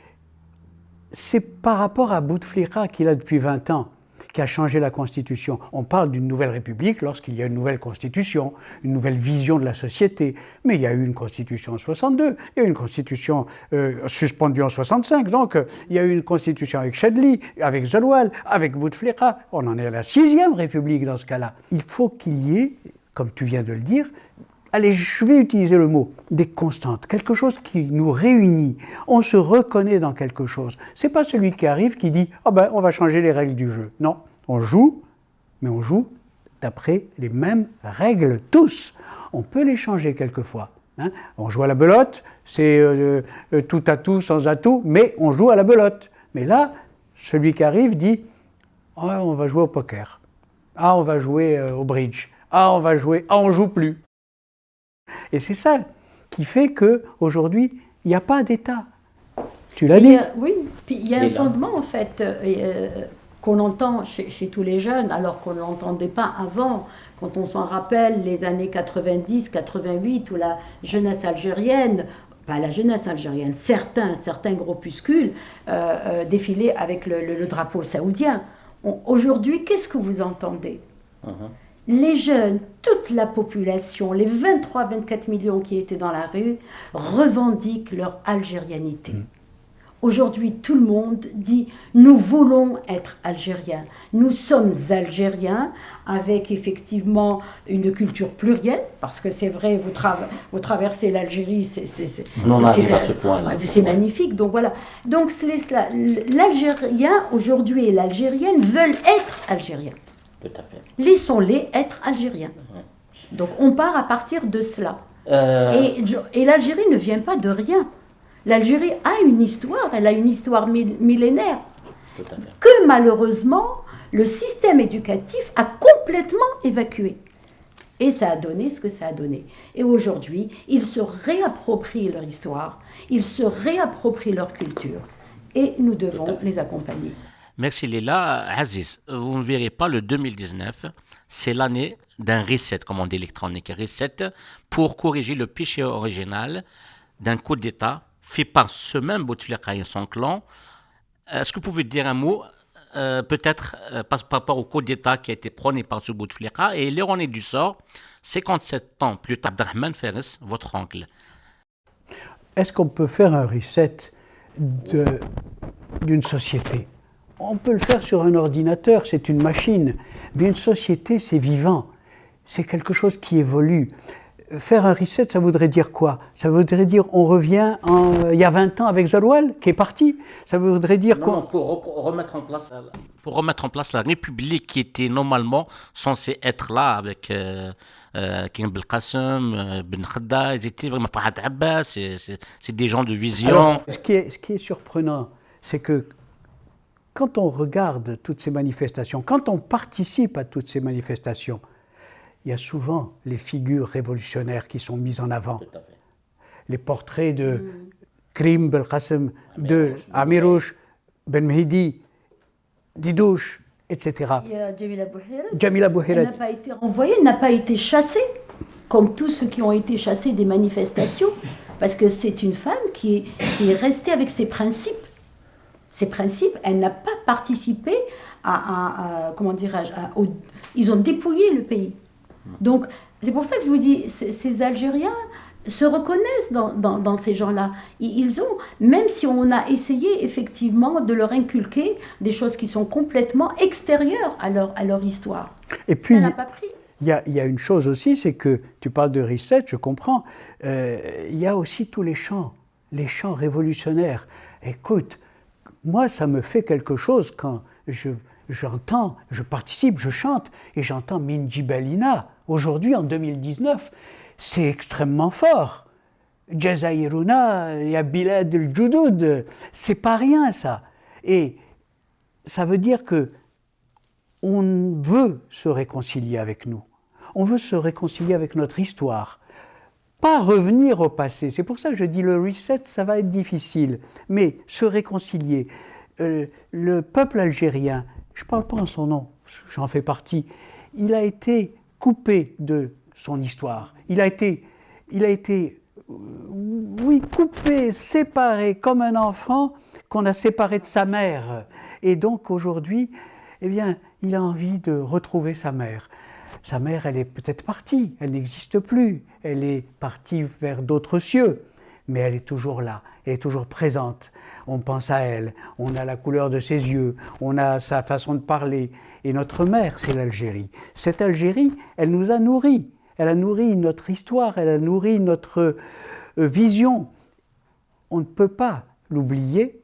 c'est par rapport à Bouteflika qu'il a depuis 20 ans, qui a changé la Constitution. On parle d'une nouvelle république lorsqu'il y a une nouvelle Constitution, une nouvelle vision de la société. Mais il y a eu une Constitution en 62, il y a eu une Constitution suspendue en 65, donc il y a eu une Constitution avec Chadli, avec Zolwal, avec Bouteflika. On en est à la 6e république dans ce cas-là. Il faut qu'il y ait, comme tu viens de le dire, allez, je vais utiliser le mot, des constantes, quelque chose qui nous réunit. On se reconnaît dans quelque chose. Ce n'est pas celui qui arrive qui dit « Ah ben, on va changer les règles du jeu ». Non, on joue, mais on joue d'après les mêmes règles, tous. On peut les changer quelquefois. Hein. On joue à la belote, c'est tout atout sans atout, mais on joue à la belote. Mais là, celui qui arrive dit « Ah, on va jouer au poker. Ah, on va jouer au bridge. Ah, on va jouer. Ah, on joue plus. » Et c'est ça qui fait qu'aujourd'hui, il n'y a pas d'État. Tu l'as dit.
Oui, puis il y a un fondement en fait qu'on entend chez tous les jeunes, alors qu'on ne l'entendait pas avant, quand on s'en rappelle les années 90, 88, où la jeunesse algérienne, pas la jeunesse algérienne, certains groupuscules défilaient avec le drapeau saoudien. Aujourd'hui, qu'est-ce que vous entendez ? Les jeunes, toute la population, les 23-24 millions qui étaient dans la rue, revendiquent leur algérianité. Aujourd'hui, tout le monde dit « nous voulons être algériens ». Nous sommes algériens avec effectivement une culture plurielle, parce que c'est vrai, vous traversez l'Algérie, c'est magnifique. Donc voilà. Donc l'Algérien aujourd'hui et l'Algérienne veulent être algériens.
Tout à fait.
Laissons-les être algériens. Donc on part à partir de cela. Et l'Algérie ne vient pas de rien. L'Algérie a une histoire, elle a une histoire millénaire, que malheureusement le système éducatif a complètement évacué. Et ça a donné ce que ça a donné. Et aujourd'hui, ils se réapproprient leur histoire, ils se réapproprient leur culture, et nous devons les accompagner.
Merci Léla. Aziz, vous ne verrez pas le 2019, c'est l'année d'un reset, comme on dit électronique, reset, pour corriger le péché original d'un coup d'État fait par ce même Bouteflika et son clan. Est-ce que vous pouvez dire un mot, peut-être par rapport au coup d'État qui a été prôné par ce Bouteflika et l'ironie du sort, 57 ans plus tard, Abdelrahman Fares, votre oncle.
Est-ce qu'on peut faire un reset d'une société ? On peut le faire sur un ordinateur, c'est une machine. Mais une société, c'est vivant. C'est quelque chose qui évolue. faire un reset, ça voudrait dire quoi? Ça voudrait dire on revient il y a 20 ans avec Zalwal qui est parti. Ça voudrait dire
Non, pour remettre en place la République qui était normalement censée être là avec King Belkacem, Ben Khadda, ils étaient vraiment Farhad Abbas, c'est des gens de vision.
Alors, ce qui est surprenant, c'est que quand on regarde toutes ces manifestations, quand on participe à toutes ces manifestations, il y a souvent les figures révolutionnaires qui sont mises en avant.
Tout à fait.
Les portraits de Krim Belkacem, de Amirouche, Ben Mehdi, Didouche, etc.
Il y a Jamila Bouhirat.
Jamila Bouhirat.
Elle n'a pas été renvoyée, n'a pas été chassée, comme tous ceux qui ont été chassés des manifestations, parce que c'est une femme qui est restée avec ses principes. Ses principes, elle n'a pas participé comment dirais-je, ils ont dépouillé le pays. Donc, c'est pour ça que je vous dis, ces Algériens se reconnaissent dans ces gens-là. Ils ont, même si on a essayé effectivement de leur inculquer des choses qui sont complètement extérieures à leur histoire.
Et puis,
ça n'a pas pris.
Il y a une chose aussi, c'est que tu parles de reset, je comprends, il y a aussi tous les chants révolutionnaires. Écoute, moi, ça me fait quelque chose quand j'entends, je participe, je chante, et j'entends Minji Balina, aujourd'hui en 2019, c'est extrêmement fort. Jazairuna, il y a Bilad el-Joudoud, c'est pas rien ça. Et ça veut dire que on veut se réconcilier avec nous. On veut se réconcilier avec notre histoire. Pas revenir au passé. C'est pour ça que je dis le reset, ça va être difficile. Mais se réconcilier. Le peuple algérien, je ne parle pas en son nom, j'en fais partie, il a été coupé de son histoire. Il a été coupé, séparé, comme un enfant qu'on a séparé de sa mère. Et donc aujourd'hui, eh bien, il a envie de retrouver sa mère. Sa mère, elle est peut-être partie, elle n'existe plus, elle est partie vers d'autres cieux, mais elle est toujours là, elle est toujours présente. On pense à elle, on a la couleur de ses yeux, on a sa façon de parler. Et notre mère, c'est l'Algérie. Cette Algérie, elle nous a nourris, elle a nourri notre histoire, elle a nourri notre vision. On ne peut pas l'oublier.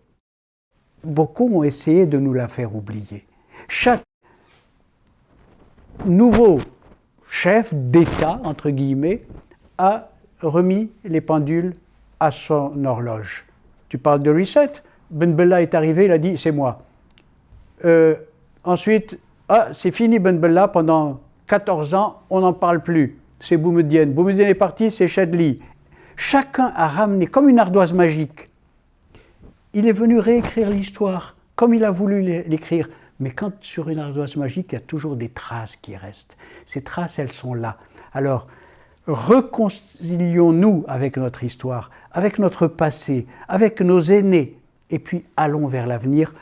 Beaucoup ont essayé de nous la faire oublier. Chaque nouveau chef d'État, entre guillemets, a remis les pendules à son horloge. Tu parles de reset, Ben Bella est arrivé, il a dit « c'est moi ». Ensuite, c'est fini Ben Bella, pendant 14 ans, on n'en parle plus. C'est Boumedienne. Boumedienne est parti, c'est Chadli. Chacun a ramené, comme une ardoise magique, il est venu réécrire l'histoire, comme il a voulu l'écrire. Mais quand sur une ardoise magique, il y a toujours des traces qui restent. Ces traces, elles sont là. Alors, réconcilions-nous avec notre histoire, avec notre passé, avec nos aînés, et puis allons vers l'avenir.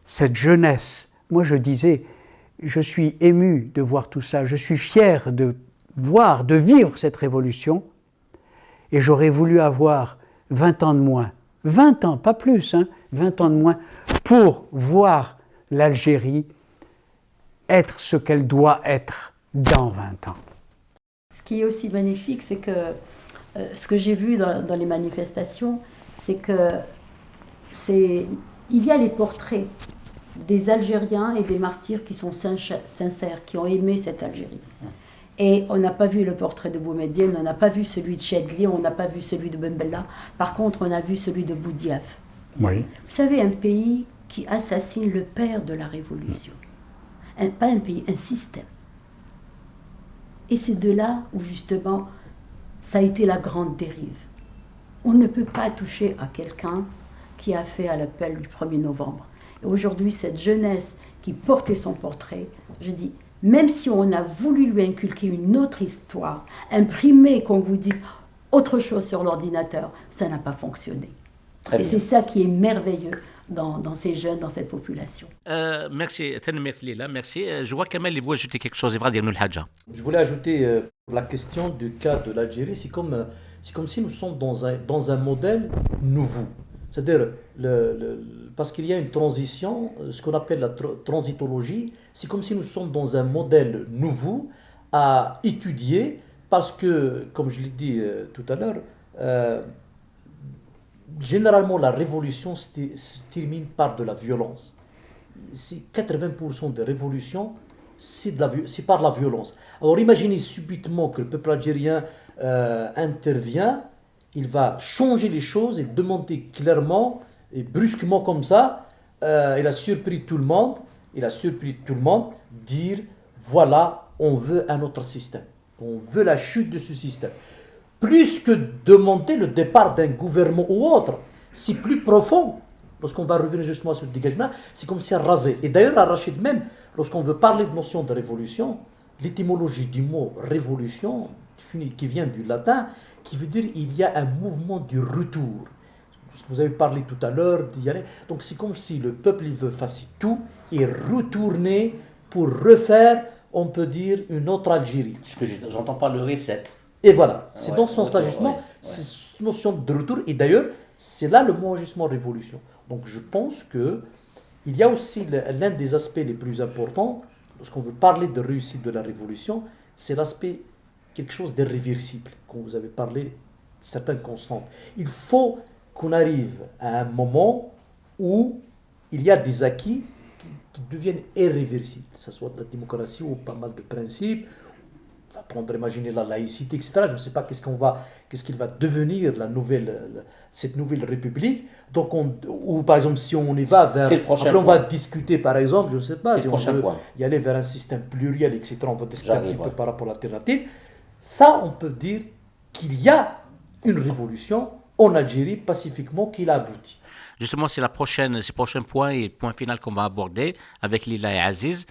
Cette jeunesse, moi je disais, je suis ému de voir tout ça, je suis fier de voir, de vivre cette révolution, et j'aurais voulu avoir 20 ans de moins, 20 ans, pas plus, 20 ans de moins, pour voir l'Algérie être ce qu'elle doit être dans 20 ans.
Ce qui est aussi magnifique, c'est que ce que j'ai vu dans les manifestations, c'est que il y a les portraits des Algériens et des martyrs qui sont sincères, qui ont aimé cette Algérie. Et on n'a pas vu le portrait de Boumedienne, on n'a pas vu celui de Chadli, on n'a pas vu celui de Ben Bella. Par contre, on a vu celui de Boudiaf.
Oui.
Vous savez, un pays qui assassine le père de la Révolution. Pas un pays, un système. Et c'est de là où justement, ça a été la grande dérive. On ne peut pas toucher à quelqu'un qui a fait à l'appel du 1er novembre. Et aujourd'hui, cette jeunesse qui portait son portrait, je dis, même si on a voulu lui inculquer une autre histoire, imprimer, comme vous dites, autre chose sur l'ordinateur, ça n'a pas fonctionné.
Très bien.
Et c'est ça qui est merveilleux dans ces jeunes, dans cette population.
Merci, Lila, merci. Je vois Kamel, il veut ajouter quelque chose, il va dire nous le Hadja.
Je voulais ajouter la question du cas de l'Algérie, c'est comme si nous sommes dans un modèle nouveau. C'est-à-dire, parce qu'il y a une transition, ce qu'on appelle la transitologie, c'est comme si nous sommes dans un modèle nouveau à étudier parce que, comme je l'ai dit tout à l'heure, généralement la révolution se termine par de la violence. 80% des révolutions, c'est par la violence. Alors imaginez subitement que le peuple algérien intervient, il va changer les choses et demander clairement et brusquement comme ça, il a surpris tout le monde, dire voilà, on veut un autre système, on veut la chute de ce système. Plus que demander le départ d'un gouvernement ou autre, c'est plus profond. Lorsqu'on va revenir justement sur le dégagement, c'est comme si raser. Et d'ailleurs, à Rachid même, lorsqu'on veut parler de notion de révolution, l'étymologie du mot révolution, qui vient du latin, qui veut dire il y a un mouvement du retour. Ce que vous avez parlé tout à l'heure d'y aller. Donc c'est comme si le peuple il veut faire tout et retourner pour refaire, on peut dire, une autre Algérie.
Ce que j'entends par le reset.
Et voilà, c'est
Ouais,
dans ce sens-là justement, c'est cette notion de retour. Et d'ailleurs, c'est là le mot justement révolution. Donc je pense que il y a aussi l'un des aspects les plus importants, lorsqu'on veut parler de réussite de la révolution, c'est l'aspect quelque chose d'irréversible, quand vous avez parlé de certaines constantes. Il faut qu'on arrive à un moment où il y a des acquis qui deviennent irréversibles, que ce soit de la démocratie ou pas mal de principes, apprendre à imaginer la laïcité, etc. Je ne sais pas qu'est-ce qu'il va devenir cette nouvelle république. Donc, ou par exemple, si on y va vers... Après, on va discuter, par exemple, je ne sais pas, si on veut y aller vers un système pluriel, etc. On va discuter un petit peu par rapport à l'alternative. Ça, on peut dire qu'il y a une révolution en Algérie, pacifiquement, qui a abouti.
Justement, c'est le prochain point et le point final qu'on va aborder avec Lila et Aziz.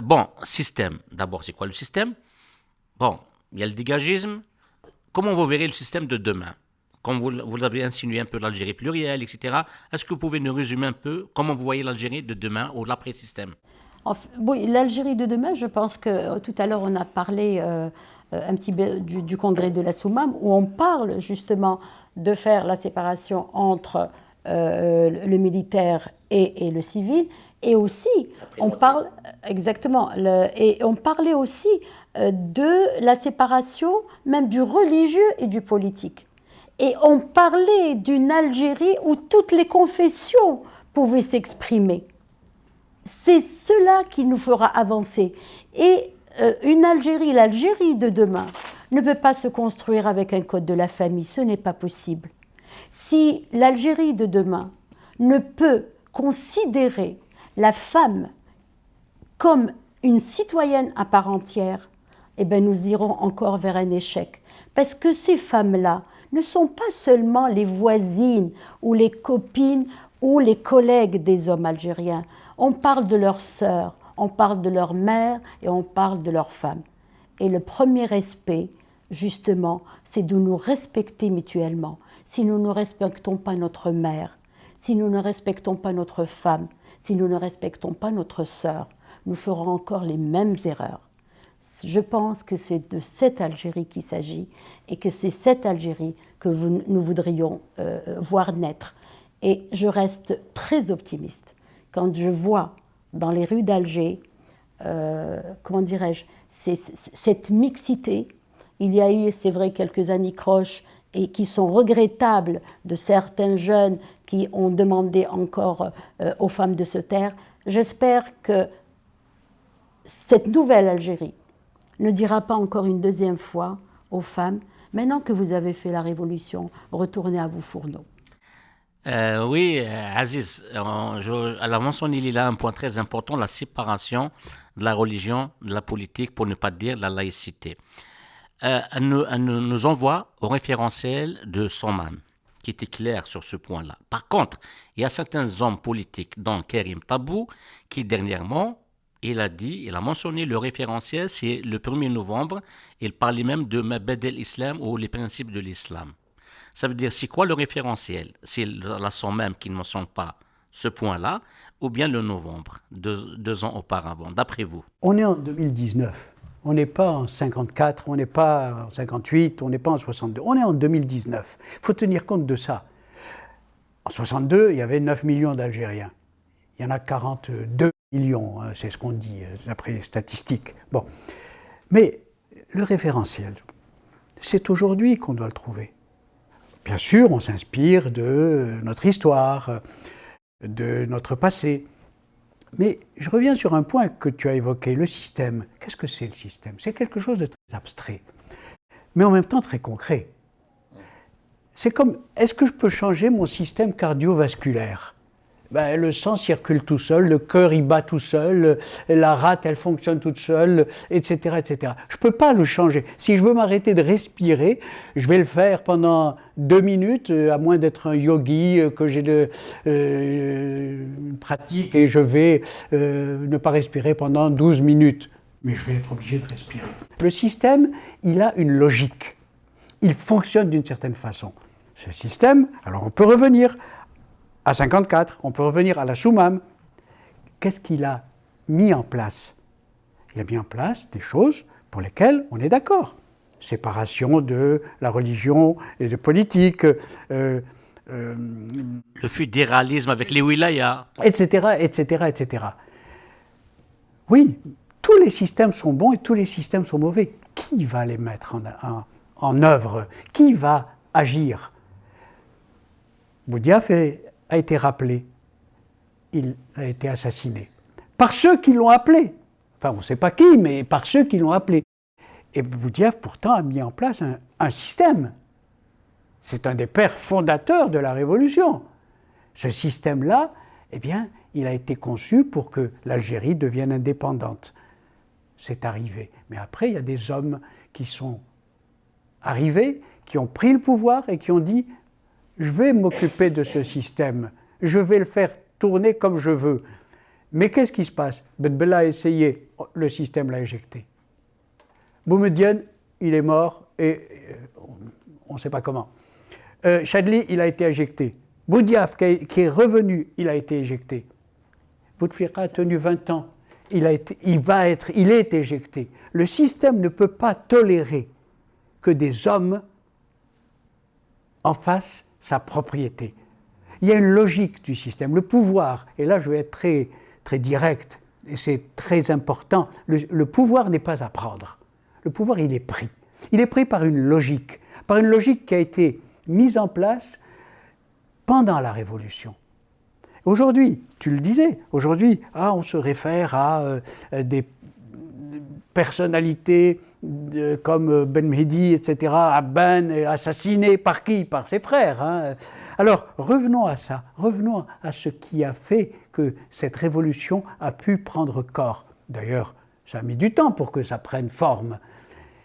Bon, système. D'abord, c'est quoi le système? Bon, il y a le dégagisme. Comment vous verrez le système de demain? Comme vous avez insinué un peu l'Algérie plurielle, etc. Est-ce que vous pouvez nous résumer un peu comment vous voyez l'Algérie de demain ou l'après-système?
Oui, l'Algérie de demain, je pense que tout à l'heure on a parlé un petit peu du congrès de la Soumam où on parle justement de faire la séparation entre le militaire et le civil. Et aussi, on parle exactement, et on parlait aussi de la séparation même du religieux et du politique. Et on parlait d'une Algérie où toutes les confessions pouvaient s'exprimer. C'est cela qui nous fera avancer. Et l'Algérie de demain, ne peut pas se construire avec un code de la famille. Ce n'est pas possible. Si l'Algérie de demain ne peut considérer la femme comme une citoyenne à part entière, eh bien nous irons encore vers un échec. Parce que ces femmes-là ne sont pas seulement les voisines ou les copines ou les collègues des hommes algériens. On parle de leurs sœurs, on parle de leurs mères et on parle de leurs femmes. Et le premier respect, justement, c'est de nous respecter mutuellement. Si nous ne respectons pas notre mère, si nous ne respectons pas notre femme, si nous ne respectons pas notre sœur, nous ferons encore les mêmes erreurs. Je pense que c'est de cette Algérie qu'il s'agit et que c'est cette Algérie que nous voudrions voir naître. Et je reste très optimiste quand je vois dans les rues d'Alger, comment dirais-je, cette mixité. Il y a eu, c'est vrai, quelques anicroches et qui sont regrettables de certains jeunes qui ont demandé encore aux femmes de se taire. J'espère que cette nouvelle Algérie ne dira pas encore une deuxième fois aux femmes « Maintenant que vous avez fait la révolution, retournez à vos fourneaux ».
Oui, Aziz, elle a mentionné il a un point très important, la séparation de la religion, de la politique, pour ne pas dire la laïcité. Elle nous envoie au référentiel de Sommam, qui était clair sur ce point-là. Par contre, il y a certains hommes politiques, dont Karim Tabou, qui dernièrement, il a mentionné le référentiel, c'est le 1er novembre, il parlait même de Mabad al-Islam ou les principes de l'islam. Ça veut dire, c'est quoi le référentiel? C'est la Sommam qui ne mentionne pas ce point-là, ou bien le novembre, deux ans auparavant, d'après vous?
On est en 2019. On n'est pas en 54, on n'est pas en 58, on n'est pas en 62. On est en 2019. Il faut tenir compte de ça. En 62, il y avait 9 millions d'Algériens. Il y en a 42 millions, hein, c'est ce qu'on dit d'après les statistiques. Bon. Mais le référentiel, C'est aujourd'hui qu'on doit le trouver. Bien sûr, on s'inspire de notre histoire, de notre passé. Mais je reviens sur un point que tu as évoqué, le système. Qu'est-ce que c'est le système? C'est quelque chose de très abstrait, mais en même temps très concret. C'est comme, est-ce que je peux changer mon système cardiovasculaire? Le sang circule tout seul, le cœur il bat tout seul, la rate elle fonctionne toute seule, etc., etc. Je ne peux pas le changer. Si je veux m'arrêter de respirer, je vais le faire pendant 2 minutes, à moins d'être un yogi, que j'ai une pratique et je vais ne pas respirer pendant 12 minutes. Mais je vais être obligé de respirer. Le système, il a une logique. Il fonctionne d'une certaine façon. Ce système, alors on peut revenir à 54, on peut revenir à la Soumam. Qu'est-ce qu'il a mis en place? Il a mis en place des choses pour lesquelles on est d'accord. Séparation de la religion et de politique.
Le fédéralisme avec les wilayas.
Etc., etc., etc. Oui, tous les systèmes sont bons et tous les systèmes sont mauvais. Qui va les mettre en œuvre? Qui va agir? Boudiaf a été rappelé, il a été assassiné. Par ceux qui l'ont appelé. Enfin, on ne sait pas qui, mais par ceux qui l'ont appelé. Et Boudiaf, pourtant, a mis en place un système. C'est un des pères fondateurs de la Révolution. Ce système-là, eh bien, il a été conçu pour que l'Algérie devienne indépendante. C'est arrivé. Mais après, il y a des hommes qui sont arrivés, qui ont pris le pouvoir et qui ont dit « Je vais m'occuper de ce système, je vais le faire tourner comme je veux. » Mais qu'est-ce qui se passe? Ben Bella a essayé, le système l'a éjecté. Boumediene, il est mort et on ne sait pas comment. Chadli, il a été éjecté. Boudiaf, qui est revenu, il a été éjecté. Bouteflika a tenu 20 ans. Il est éjecté. Le système ne peut pas tolérer que des hommes en fassent sa propriété. Il y a une logique du système. Le pouvoir, et là je vais être très, très direct, et c'est très important, le pouvoir n'est pas à prendre. Le pouvoir, il est pris. Il est pris par une logique qui a été mise en place pendant la Révolution. Aujourd'hui, tu le disais, aujourd'hui, on se réfère à des personnalités comme Ben Mehdi, etc., assassiné par qui? Par ses frères. Hein. Alors, revenons à ça, revenons à ce qui a fait que cette révolution a pu prendre corps. D'ailleurs, ça a mis du temps pour que ça prenne forme.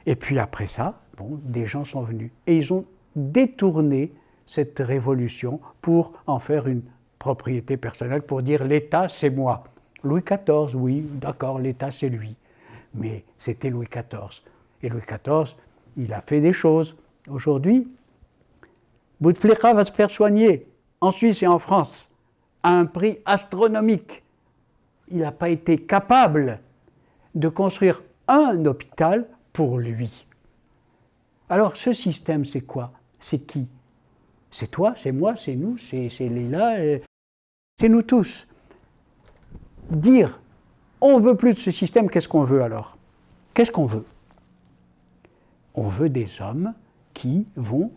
Et puis après ça, des gens sont venus et ils ont détourné cette révolution pour en faire une propriété personnelle, pour dire l'État c'est moi. Louis XIV, oui, d'accord, l'État c'est lui. Mais c'était Louis XIV. Et Louis XIV, il a fait des choses. Aujourd'hui, Bouteflika va se faire soigner en Suisse et en France à un prix astronomique. Il n'a pas été capable de construire un hôpital pour lui. Alors ce système, c'est quoi? C'est qui? C'est toi, c'est moi, c'est nous, c'est Léla, c'est nous tous. Dire on ne veut plus de ce système, qu'est-ce qu'on veut alors? Qu'est-ce qu'on veut? On veut des hommes qui vont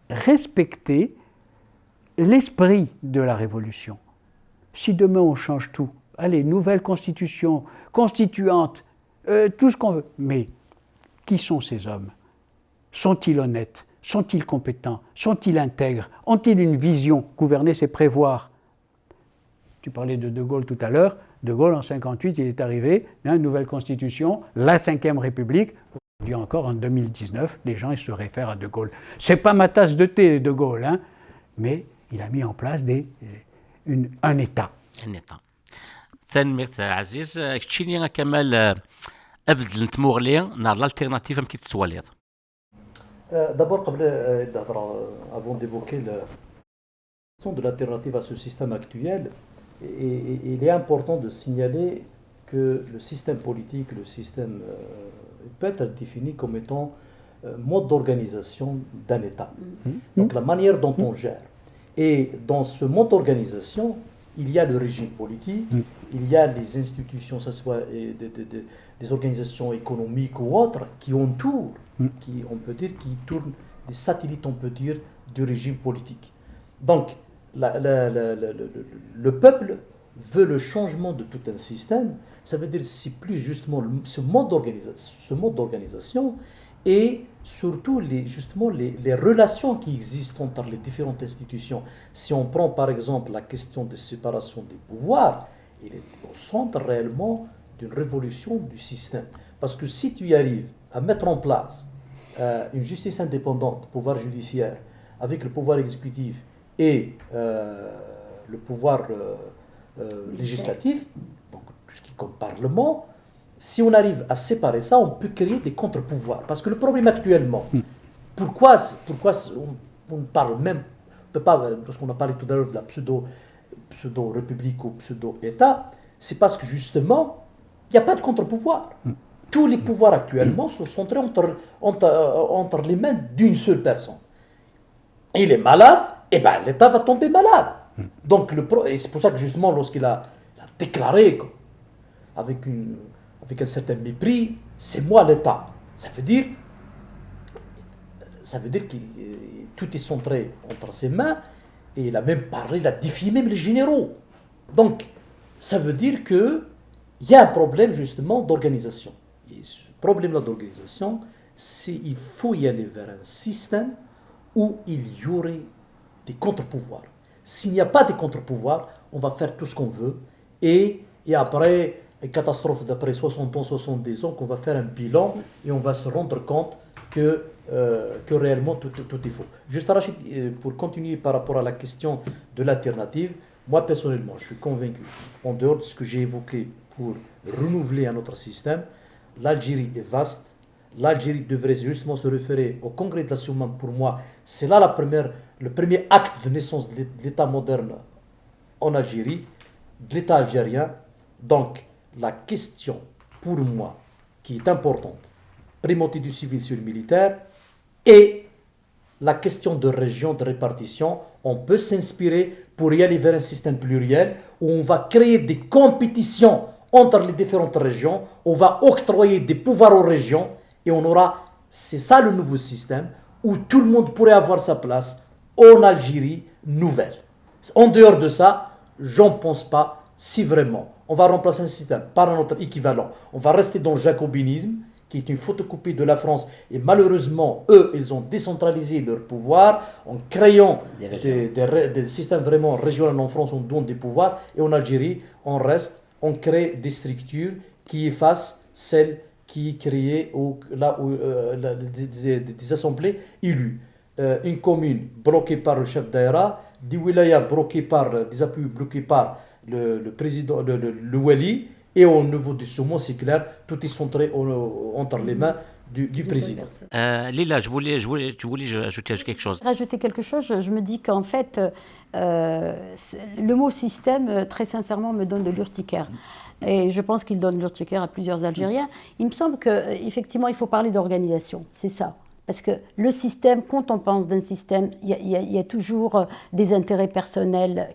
respecter l'esprit de la Révolution. Si demain on change tout, allez, nouvelle constitution, constituante, tout ce qu'on veut, mais qui sont ces hommes? Sont-ils honnêtes? Sont-ils compétents? Sont-ils intègres? Ont-ils une vision? Gouverner, c'est prévoir. Tu parlais de De Gaulle tout à l'heure. De Gaulle, en 1958, il est arrivé, une nouvelle constitution, la Ve République. Aujourd'hui encore, en 2019, les gens ils se réfèrent à De Gaulle. C'est pas ma tasse de thé, De Gaulle, hein, mais il a mis en place un État.
Un État. ثاني عزيز كتشيني كمال أفضل نتموغلي نار l'alternative أم كيتسواليض.
D'abord, avant d'évoquer la question de l'alternative à ce système actuel, il est important de signaler que le système politique, le système peut être défini comme étant mode d'organisation d'un État. Donc la manière dont on gère. Et dans ce mode d'organisation, il y a le régime politique, il y a les institutions, que ce soit des organisations économiques ou autres, qui entourent, on peut dire, qui tournent, des satellites, on peut dire, du régime politique. Donc, le peuple veut le changement de tout un système. Ça veut dire c'est plus justement ce mode d'organisation et surtout les relations qui existent entre les différentes institutions. Si on prend par exemple la question de séparation des pouvoirs, il est au centre réellement d'une révolution du système. Parce que si tu y arrives à mettre en place une justice indépendante, pouvoir judiciaire, avec le pouvoir exécutif et le pouvoir législatif, donc tout ce qui est comme Parlement, si on arrive à séparer ça, on peut créer des contre-pouvoirs. Parce que le problème actuellement, pourquoi on parle même, on peut pas, parce qu'on a parlé tout à l'heure de la pseudo-république ou pseudo-État, c'est parce que justement, il n'y a pas de contre-pouvoir. Tous les pouvoirs actuellement sont centrés entre les mains d'une seule personne. Il est malade, et bien l'État va tomber malade. Donc, et c'est pour ça que justement, lorsqu'il a déclaré avec un certain mépris, c'est moi l'État. Ça veut dire que tout est centré entre ses mains, et il a même parlé, il a défié même les généraux. Donc, ça veut dire qu'il y a un problème justement d'organisation. Et ce problème-là d'organisation, c'est qu'il faut y aller vers un système où il y aurait des contre-pouvoirs. S'il n'y a pas de contre-pouvoirs, on va faire tout ce qu'on veut, et après, une catastrophe d'après 60 ans, 70 ans, qu'on va faire un bilan, et on va se rendre compte que réellement tout est faux. Juste Rachid, pour continuer par rapport à la question de l'alternative, moi personnellement, je suis convaincu, en dehors de ce que j'ai évoqué pour renouveler un autre système, l'Algérie est vaste. L'Algérie devrait justement se référer au Congrès de la Soumane. Pour moi, c'est là le premier acte de naissance de l'État moderne en Algérie, de l'État algérien. Donc, la question, pour moi, qui est importante, primauté du civil sur le militaire, et la question de région, de répartition, on peut s'inspirer pour y aller vers un système pluriel où on va créer des compétitions entre les différentes régions, on va octroyer des pouvoirs aux régions, et on aura, c'est ça le nouveau système, où tout le monde pourrait avoir sa place en Algérie nouvelle. En dehors de ça, j'en pense pas si vraiment on va remplacer un système par un autre équivalent. On va rester dans le jacobinisme, qui est une photocopie de la France, et malheureusement, eux, ils ont décentralisé leur pouvoir en créant des systèmes vraiment régionaux. En France, on donne des pouvoirs, et en Algérie, on crée des structures qui effacent celles qui est créée des assemblées élues. Une commune bloquée par le chef d'aéra, des wilayas des appuis bloqués par le président, le wali, et au niveau du Soumon, c'est clair, tout est centré entre les mains du président.
Lila, tu voulais ajouter quelque chose.
Rajouter quelque chose, je me dis qu'en fait, le mot système, très sincèrement, me donne de l'urticaire. Et je pense qu'il donne de l'urticaire à plusieurs Algériens. Il me semble qu'effectivement, il faut parler d'organisation, c'est ça. Parce que le système, quand on pense d'un système, il y a toujours des intérêts personnels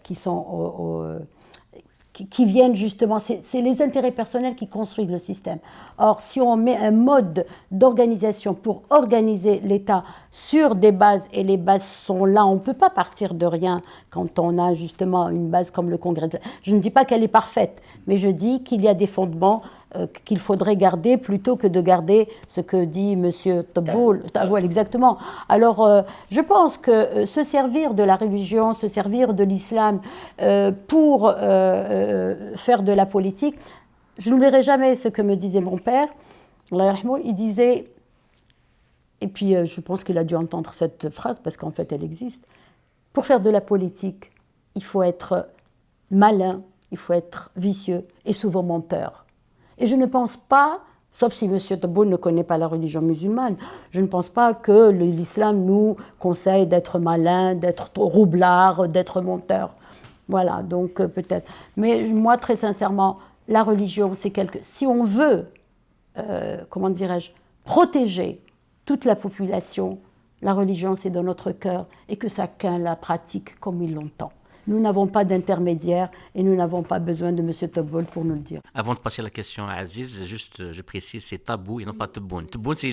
qui viennent justement, c'est les intérêts personnels qui construisent le système. Or, si on met un mode d'organisation pour organiser l'État sur des bases, et les bases sont là, on ne peut pas partir de rien quand on a justement une base comme le Congrès. Je ne dis pas qu'elle est parfaite, mais je dis qu'il y a des fondements qu'il faudrait garder plutôt que de garder ce que dit M. Tebboune, exactement. Alors, je pense que se servir de la religion, se servir de l'islam pour faire de la politique, je n'oublierai jamais ce que me disait mon père. Il disait, et puis je pense qu'il a dû entendre cette phrase parce qu'en fait elle existe, pour faire de la politique, il faut être malin, il faut être vicieux et souvent menteur. Et je ne pense pas, sauf si M. Tebboune ne connaît pas la religion musulmane, je ne pense pas que l'islam nous conseille d'être malin, d'être roublard, d'être menteur. Voilà, donc peut-être. Mais moi, très sincèrement, la religion, c'est si on veut, comment dirais-je, protéger toute la population, la religion, c'est dans notre cœur, et que chacun la pratique comme il l'entend. Nous n'avons pas d'intermédiaire et nous n'avons pas besoin de M. Tebboune pour nous le dire.
Avant de passer à la question à Aziz, juste je précise, c'est Tabou et non pas Tebboune. Tebboune, c'est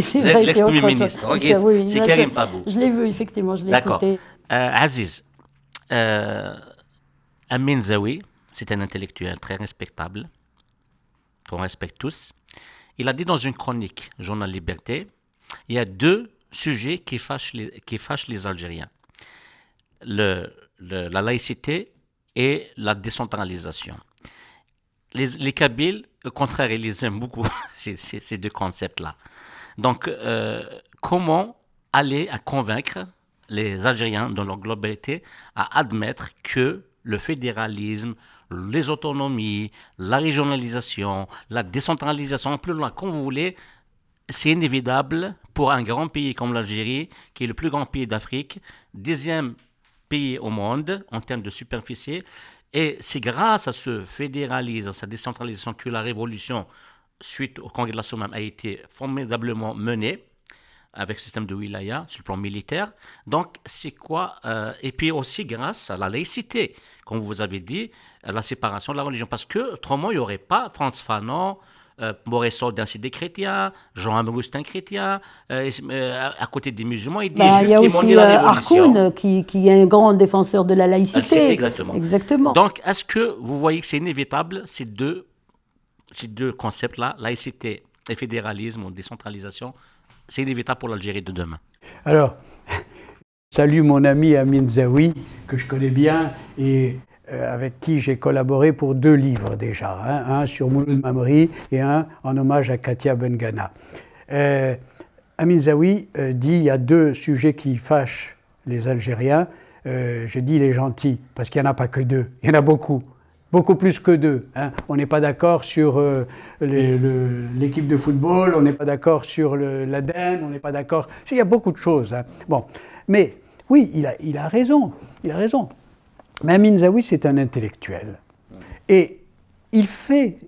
C'est vrai,
l'ex-premier
c'est autre
ministre.
chose.
Ok,
Oui,
c'est
bien
Karim
sûr.
Tabou.
Je l'ai vu, effectivement, je l'ai
D'accord.
écouté.
Aziz, Amin Zawi, c'est un intellectuel très respectable, qu'on respecte tous. Il a dit dans une chronique, Journal Liberté, il y a deux sujets qui fâchent les Algériens. La laïcité et la décentralisation. Les Kabyles, au contraire, ils les aiment beaucoup, ces deux concepts-là. Donc, comment aller à convaincre les Algériens dans leur globalité à admettre que le fédéralisme, les autonomies, la régionalisation, la décentralisation, plus loin comme vous voulez, c'est inévitable pour un grand pays comme l'Algérie, qui est le plus grand pays d'Afrique, deuxième pays au monde en termes de superficie. Et c'est grâce à ce fédéralisme, à cette décentralisation que la révolution, suite au Congrès de la Sommam, a été formidablement menée avec le système de wilaya sur le plan militaire. Donc, c'est quoi et puis aussi grâce à la laïcité, comme vous avez dit, à la séparation de la religion. Parce que autrement, il n'y aurait pas Frantz Fanon, Maurice Audin, c'est des chrétiens, Jean Augustin chrétien, à côté des musulmans, et des
Il y
juifs
a
qui m'ont dit
aussi
la révolution.
Harkoun, qui est un grand défenseur de la laïcité.
C'est exactement.
Exactement.
Donc, est-ce que vous voyez que c'est inévitable, ces deux concepts-là, laïcité et fédéralisme ou décentralisation, c'est inévitable pour l'Algérie de demain?
Alors, salut mon ami Amin Zawi, que je connais bien et avec qui j'ai collaboré pour 2 livres déjà, hein, un sur Mouloud Mamri et un en hommage à Katia Bengana. Amin Zawi dit il y a 2 sujets qui fâchent les Algériens. Je dis les gentils, parce qu'il n'y en a pas que 2, il y en a beaucoup. Beaucoup plus que 2. Hein. On n'est pas d'accord sur l'équipe de football, on n'est pas d'accord sur l'ADN, on n'est pas d'accord. Il y a beaucoup de choses. Hein. Bon. Mais oui, il a raison. Il a raison. Mais Amin Zawi, c'est un intellectuel. Et il fait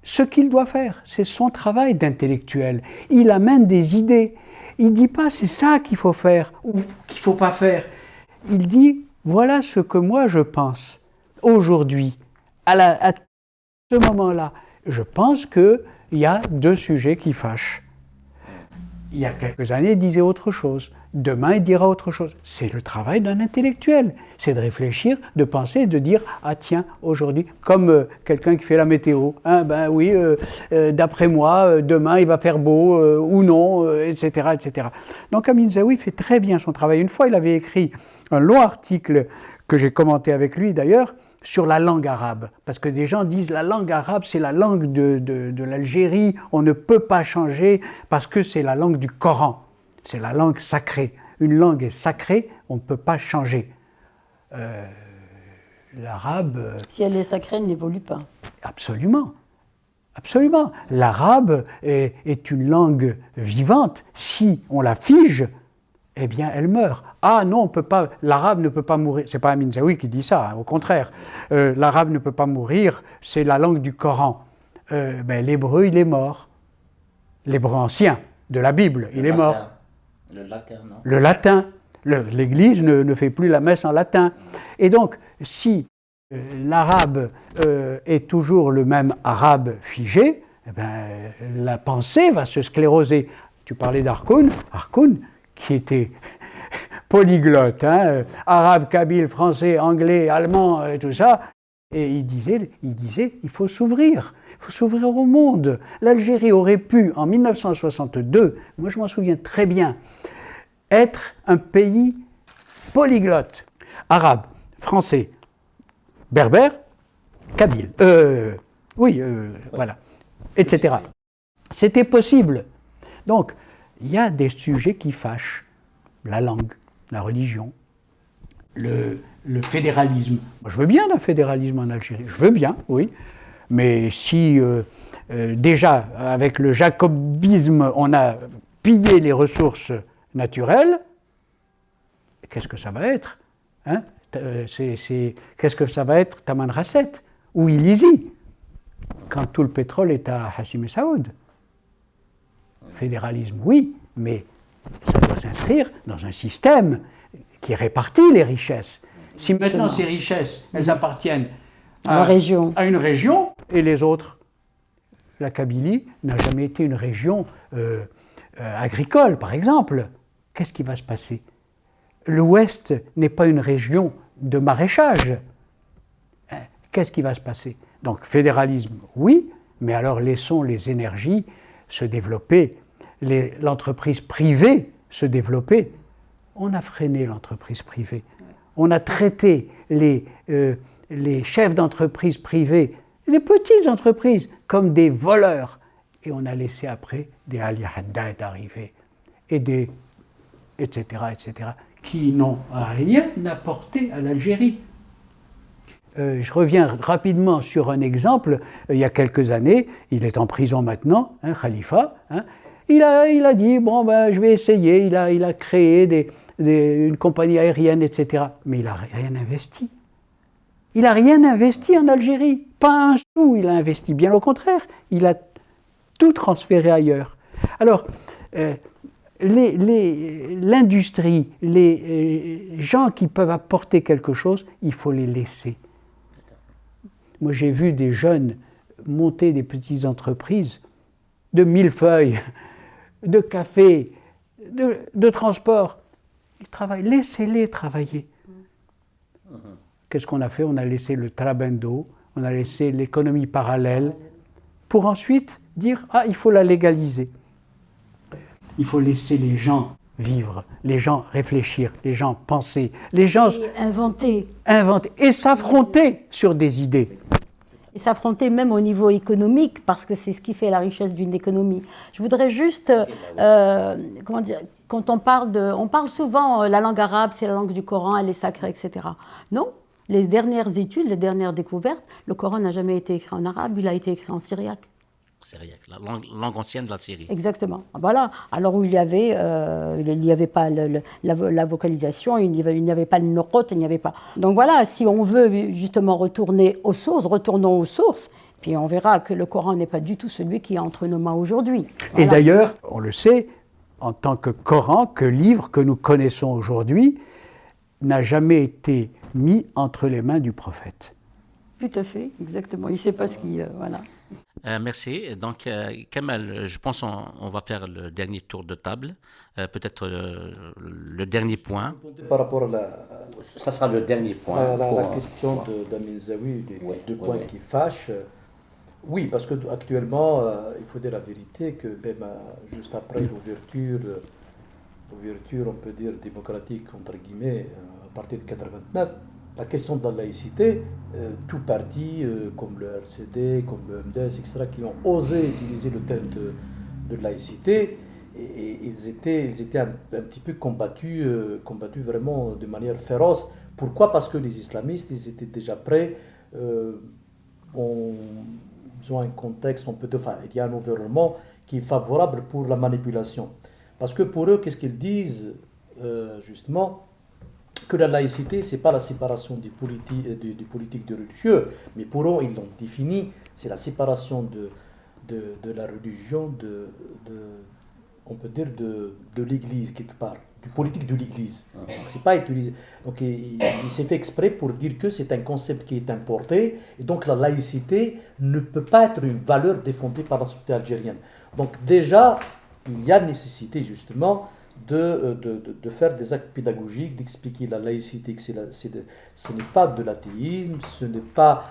ce qu'il doit faire. C'est son travail d'intellectuel. Il amène des idées. Il ne dit pas c'est ça qu'il faut faire ou qu'il ne faut pas faire. Il dit voilà ce que moi je pense aujourd'hui. À ce moment-là, je pense qu'il y a 2 sujets qui fâchent. Il y a quelques années, il disait autre chose. Demain, il dira autre chose. C'est le travail d'un intellectuel. C'est de réfléchir, de penser, de dire « Ah tiens, aujourd'hui, comme quelqu'un qui fait la météo, hein, ben oui, d'après moi, demain, il va faire beau ou non, etc., etc. » Donc Amin Zawi fait très bien son travail. Une fois, il avait écrit un long article que j'ai commenté avec lui d'ailleurs, sur la langue arabe, parce que des gens disent la langue arabe c'est la langue de l'Algérie, on ne peut pas changer parce que c'est la langue du Coran, c'est la langue sacrée. Une langue est sacrée, on ne peut pas changer. L'arabe...
Si elle est sacrée, elle n'évolue pas.
Absolument. Absolument. L'arabe est une langue vivante. Si on la fige, eh bien, elle meurt. Ah non, on peut pas. L'arabe ne peut pas mourir. C'est pas Amin Zawi qui dit ça. Hein, au contraire, l'arabe ne peut pas mourir. C'est la langue du Coran. L'hébreu, il est mort. L'hébreu ancien de la Bible, il est mort.
Le latin, non?
Le latin. L'Église ne fait plus la messe en latin. Et donc, si l'arabe est toujours le même arabe figé, eh ben, la pensée va se scléroser. Tu parlais d'Harkoun. Harkoun, qui était polyglotte, hein, arabe, kabyle, français, anglais, allemand, et tout ça. Et il disait, il faut s'ouvrir au monde. L'Algérie aurait pu, en 1962, moi je m'en souviens très bien, être un pays polyglotte, arabe, français, berbère, kabyle, voilà, etc. C'était possible. Donc, il y a des sujets qui fâchent. La langue, la religion, le fédéralisme. Moi, je veux bien un fédéralisme en Algérie, je veux bien, oui. Mais si déjà, avec le jacobisme, on a pillé les ressources naturelles, qu'est-ce que ça va être, hein? Qu'est-ce que ça va être Taman Rasset ou Illizi, quand tout le pétrole est à Hassim et Saoud? Fédéralisme, oui, mais ça doit s'inscrire dans un système qui répartit les richesses. Si maintenant
Exactement.
ces richesses, elles appartiennent
La région.
à une région, et les autres, la Kabylie n'a jamais été une région agricole, par exemple. Qu'est-ce qui va se passer? L'Ouest n'est pas une région de maraîchage. Qu'est-ce qui va se passer? Donc fédéralisme, oui, mais alors laissons les énergies se développer, l'entreprise privée se développer. On a freiné l'entreprise privée. On a traité les chefs d'entreprise privées, les petites entreprises, comme des voleurs. Et on a laissé après des Ali Haddad arriver, et des etc., qui n'ont rien apporté à l'Algérie. Je reviens rapidement sur un exemple. Il y a quelques années, il est en prison maintenant, Khalifa. Il a dit, bon, ben, je vais essayer. Il a créé une compagnie aérienne, etc. Mais il n'a rien investi. Il n'a rien investi en Algérie. Pas un sou il a investi. Bien au contraire, il a tout transféré ailleurs. Alors, l'industrie, les gens qui peuvent apporter quelque chose, il faut les laisser. Moi, j'ai vu des jeunes monter des petites entreprises de millefeuilles, de café, de transport. Ils travaillent, laissez-les travailler. Qu'est-ce qu'on a fait? On a laissé le trabendo, on a laissé l'économie parallèle, pour ensuite dire « Ah, il faut la légaliser ». Il faut laisser les gens vivre, les gens réfléchir, les gens penser, les gens
inventer
et s'affronter sur des idées.
Et s'affronter même au niveau économique, parce que c'est ce qui fait la richesse d'une économie. Je voudrais juste, comment dire, quand on parle souvent, la langue arabe, c'est la langue du Coran, elle est sacrée, etc. Non, les dernières études, les dernières découvertes, le Coran n'a jamais été écrit en arabe, il a été écrit en syriaque.
Syriaque, la langue ancienne de la Syrie.
Exactement. Voilà. Alors où il n'y avait pas la vocalisation, il n'y avait pas le noqot, il n'y avait pas. Donc voilà, si on veut justement retourner aux sources, retournons aux sources, puis on verra que le Coran n'est pas du tout celui qui est entre nos mains aujourd'hui. Voilà.
Et d'ailleurs, on le sait, en tant que Coran, que livre que nous connaissons aujourd'hui, n'a jamais été mis entre les mains du prophète.
Tout à fait, exactement. Il ne sait pas ce qu'il... voilà.
Merci. Donc, Kamal, je pense qu'on va faire le dernier tour de table. Peut-être le dernier point.
Par rapport à
Ça sera le dernier point.
la question d'Amin Zawi, les deux points qui fâchent. Oui, parce qu'actuellement, il faut dire la vérité que même juste après l'ouverture, on peut dire démocratique, entre guillemets, à partir de 89, la question de la laïcité, tout parti, comme le RCD, comme le MDS, etc., qui ont osé utiliser le terme de laïcité, et ils étaient un petit peu combattus vraiment de manière féroce. Pourquoi? Parce que les islamistes, ils étaient déjà prêts, ils ont un contexte, il y a un environnement qui est favorable pour la manipulation. Parce que pour eux, qu'est-ce qu'ils disent, justement? Que la laïcité, ce n'est pas la séparation du politique du religieux, mais pour eux, ils l'ont défini, c'est la séparation de la religion, on peut dire de l'Église, quelque part, du politique de l'Église. Donc, c'est pas utilisé. Donc, il s'est fait exprès pour dire que c'est un concept qui est importé, et donc la laïcité ne peut pas être une valeur défendue par la société algérienne. Donc, déjà, il y a nécessité, justement, de faire des actes pédagogiques, d'expliquer la laïcité, que ce n'est pas de l'athéisme, ce n'est pas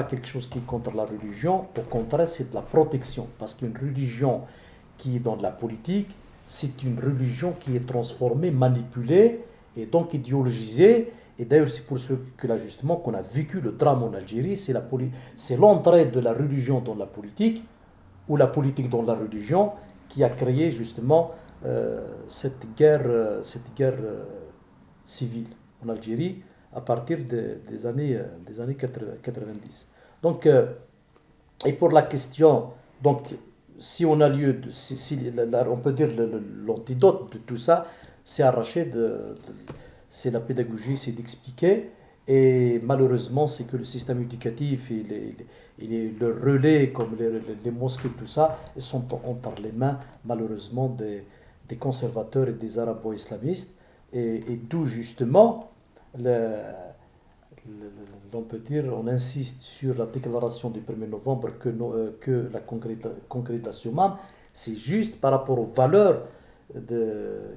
quelque chose qui est contre la religion, au contraire, c'est de la protection. Parce qu'une religion qui est dans la politique, c'est une religion qui est transformée, manipulée, et donc idéologisée. Et d'ailleurs, c'est pour ce que là, justement, qu'on a vécu le drame en Algérie, c'est l'entrée de la religion dans la politique, ou la politique dans la religion, qui a créé justement cette guerre civile en Algérie à partir des années 90. Donc, et pour la question, donc, si on a lieu, on peut dire l'antidote de tout ça, c'est arraché c'est la pédagogie, c'est d'expliquer. Et malheureusement, c'est que le système éducatif et le relais, comme les mosquées, tout ça, ils sont entre les mains, malheureusement, des conservateurs et des arabo-islamistes. Et d'où, justement, on peut dire, on insiste sur la déclaration du 1er novembre que la congrès de la Soumam, c'est juste par rapport aux valeurs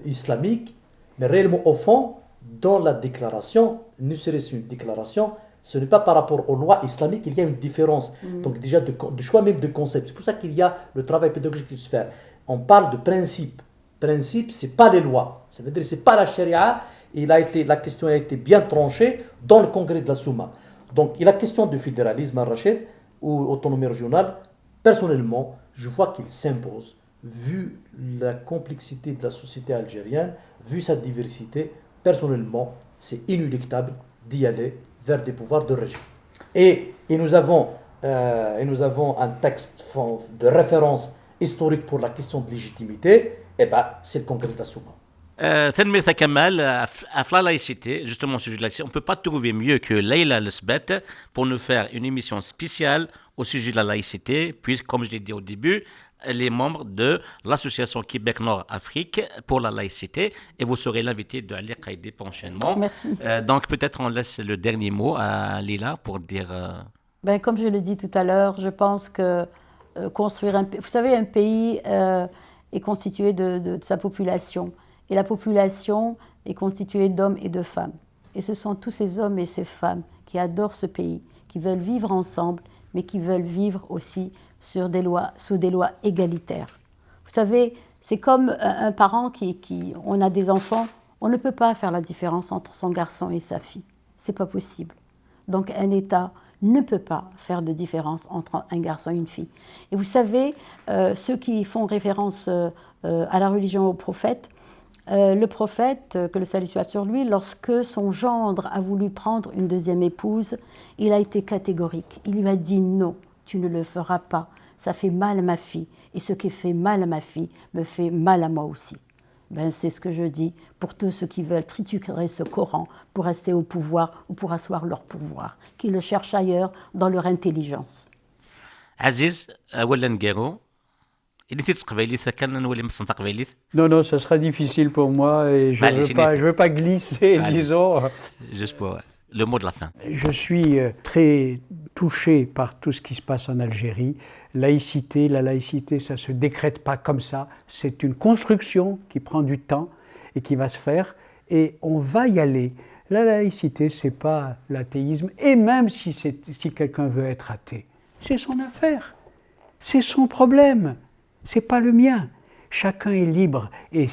islamiques, mais réellement au fond, dans la déclaration, ne serait-ce une déclaration, ce n'est pas par rapport aux lois islamiques, il y a une différence. Donc déjà de choix même de concept. C'est pour ça qu'il y a le travail pédagogique qui se fait. On parle de principe. Principe, c'est pas les lois. Ça veut dire c'est pas la charia. La question a été bien tranchée dans le congrès de la Soumam. Donc, la question du fédéralisme à Rachid ou autonomie régionale, personnellement, je vois qu'il s'impose, vu la complexité de la société algérienne, vu sa diversité. Personnellement, c'est inéluctable d'y aller vers des pouvoirs de région. Et nous avons un texte de référence historique pour la question de légitimité, c'est le congrès de la Soumam.
Tanmir Kamal, à la laïcité, justement au sujet de la laïcité, on ne peut pas trouver mieux que Leïla Lesbet pour nous faire une émission spéciale au sujet de la laïcité, puisque, comme je l'ai dit au début, elle est membre de l'association Québec Nord-Afrique pour la laïcité, et vous serez l'invité de Ali Qaïdé prochainement.
Merci.
Donc peut-être on laisse le dernier mot à Leïla pour dire...
Comme je l'ai dit tout à l'heure, je pense que construire un pays... Vous savez, un pays est constitué de sa population. Et la population est constituée d'hommes et de femmes. Et ce sont tous ces hommes et ces femmes qui adorent ce pays, qui veulent vivre ensemble, mais qui veulent vivre aussi sous des lois égalitaires. Vous savez, c'est comme un parent on a des enfants, on ne peut pas faire la différence entre son garçon et sa fille. C'est pas possible. Donc un État ne peut pas faire de différence entre un garçon et une fille. Et vous savez, ceux qui font référence à la religion, au prophète, le prophète, que le salut soit sur lui, lorsque son gendre a voulu prendre une deuxième épouse, il a été catégorique. Il lui a dit non, tu ne le feras pas, ça fait mal à ma fille, et ce qui fait mal à ma fille me fait mal à moi aussi. C'est ce que je dis pour tous ceux qui veulent triturer ce Coran pour rester au pouvoir ou pour asseoir leur pouvoir, qu'ils le cherchent ailleurs dans leur intelligence.
Aziz, Wallan
Non, ça sera difficile pour moi et je ne veux pas glisser, disons.
Juste pour le mot de la fin.
Je suis très touché par tout ce qui se passe en Algérie. La laïcité, ça ne se décrète pas comme ça. C'est une construction qui prend du temps et qui va se faire. Et on va y aller. La laïcité, ce n'est pas l'athéisme. Et même si quelqu'un veut être athée, c'est son affaire. C'est son problème. Ce n'est pas le mien. Chacun est libre. Et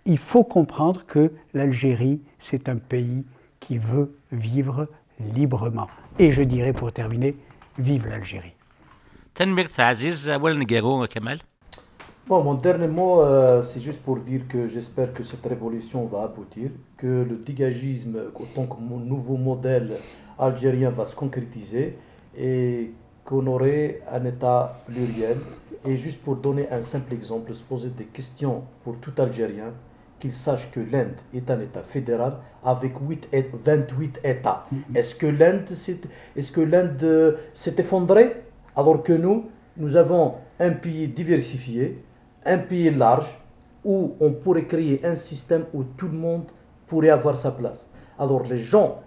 il faut comprendre que l'Algérie, c'est un pays qui veut vivre librement. Et je dirais pour terminer, vive l'Algérie.
Tanmir Aziz, Kamal.
Mon dernier mot, c'est juste pour dire que j'espère que cette révolution va aboutir, que le dégagisme, en tant que nouveau modèle algérien, va se concrétiser et qu'on aurait un État pluriel. Et juste pour donner un simple exemple, se poser des questions pour tout Algérien, qu'il sache que l'Inde est un État fédéral avec 28 États. Est-ce que l'Inde s'est effondrée alors que nous avons un pays diversifié, un pays large, où on pourrait créer un système où tout le monde pourrait avoir sa place. Alors les gens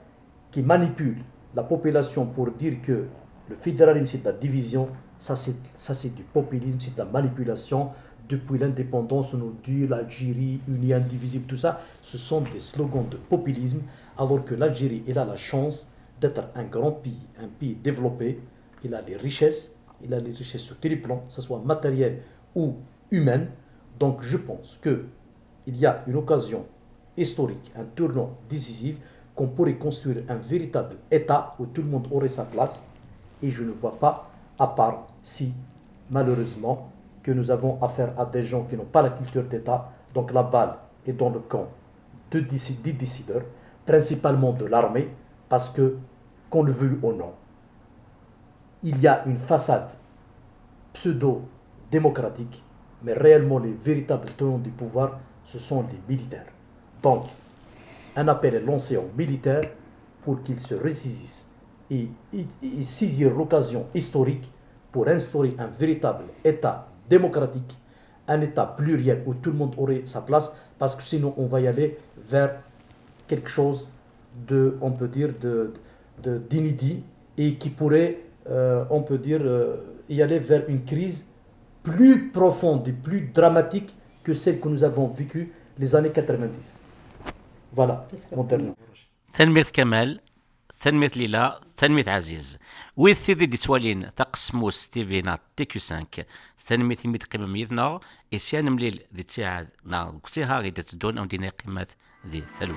qui manipulent la population pour dire que le fédéralisme c'est la division, ça c'est du populisme, c'est de la manipulation. Depuis l'indépendance, on nous dit l'Algérie, unie, indivisible, tout ça, ce sont des slogans de populisme, alors que l'Algérie, elle a la chance d'être un grand pays, un pays développé, il a les richesses sur tous les plans, que ce soit matériel ou humaine. Donc je pense qu'il y a une occasion historique, un tournant décisif, qu'on pourrait construire un véritable État où tout le monde aurait sa place, et je ne vois pas, à part si, malheureusement, que nous avons affaire à des gens qui n'ont pas la culture d'État, donc la balle est dans le camp des décideurs, principalement de l'armée, parce que, qu'on le veuille ou non, il y a une façade pseudo-démocratique, mais réellement les véritables tenants du pouvoir, ce sont les militaires. Donc, un appel est lancé aux militaires pour qu'ils se ressaisissent et saisir l'occasion historique pour instaurer un véritable État démocratique, un État pluriel où tout le monde aurait sa place, parce que sinon on va y aller vers quelque chose on peut dire, d'inédit et qui pourrait, on peut dire, y aller vers une crise plus profonde et plus dramatique que celle que nous avons vécue les années 90. Voilà, mon dernier.
تنمية كمال، تنمية ليلى، تنمية عزيز. ويث دي توالين تقسمو ستيفينا تيكو 5 تنمية ميت قيمة ميزنا إسيان مليل ذي تيعاد نا كتيها غيدا تدون أو دينا قيمات ذي ثلوي.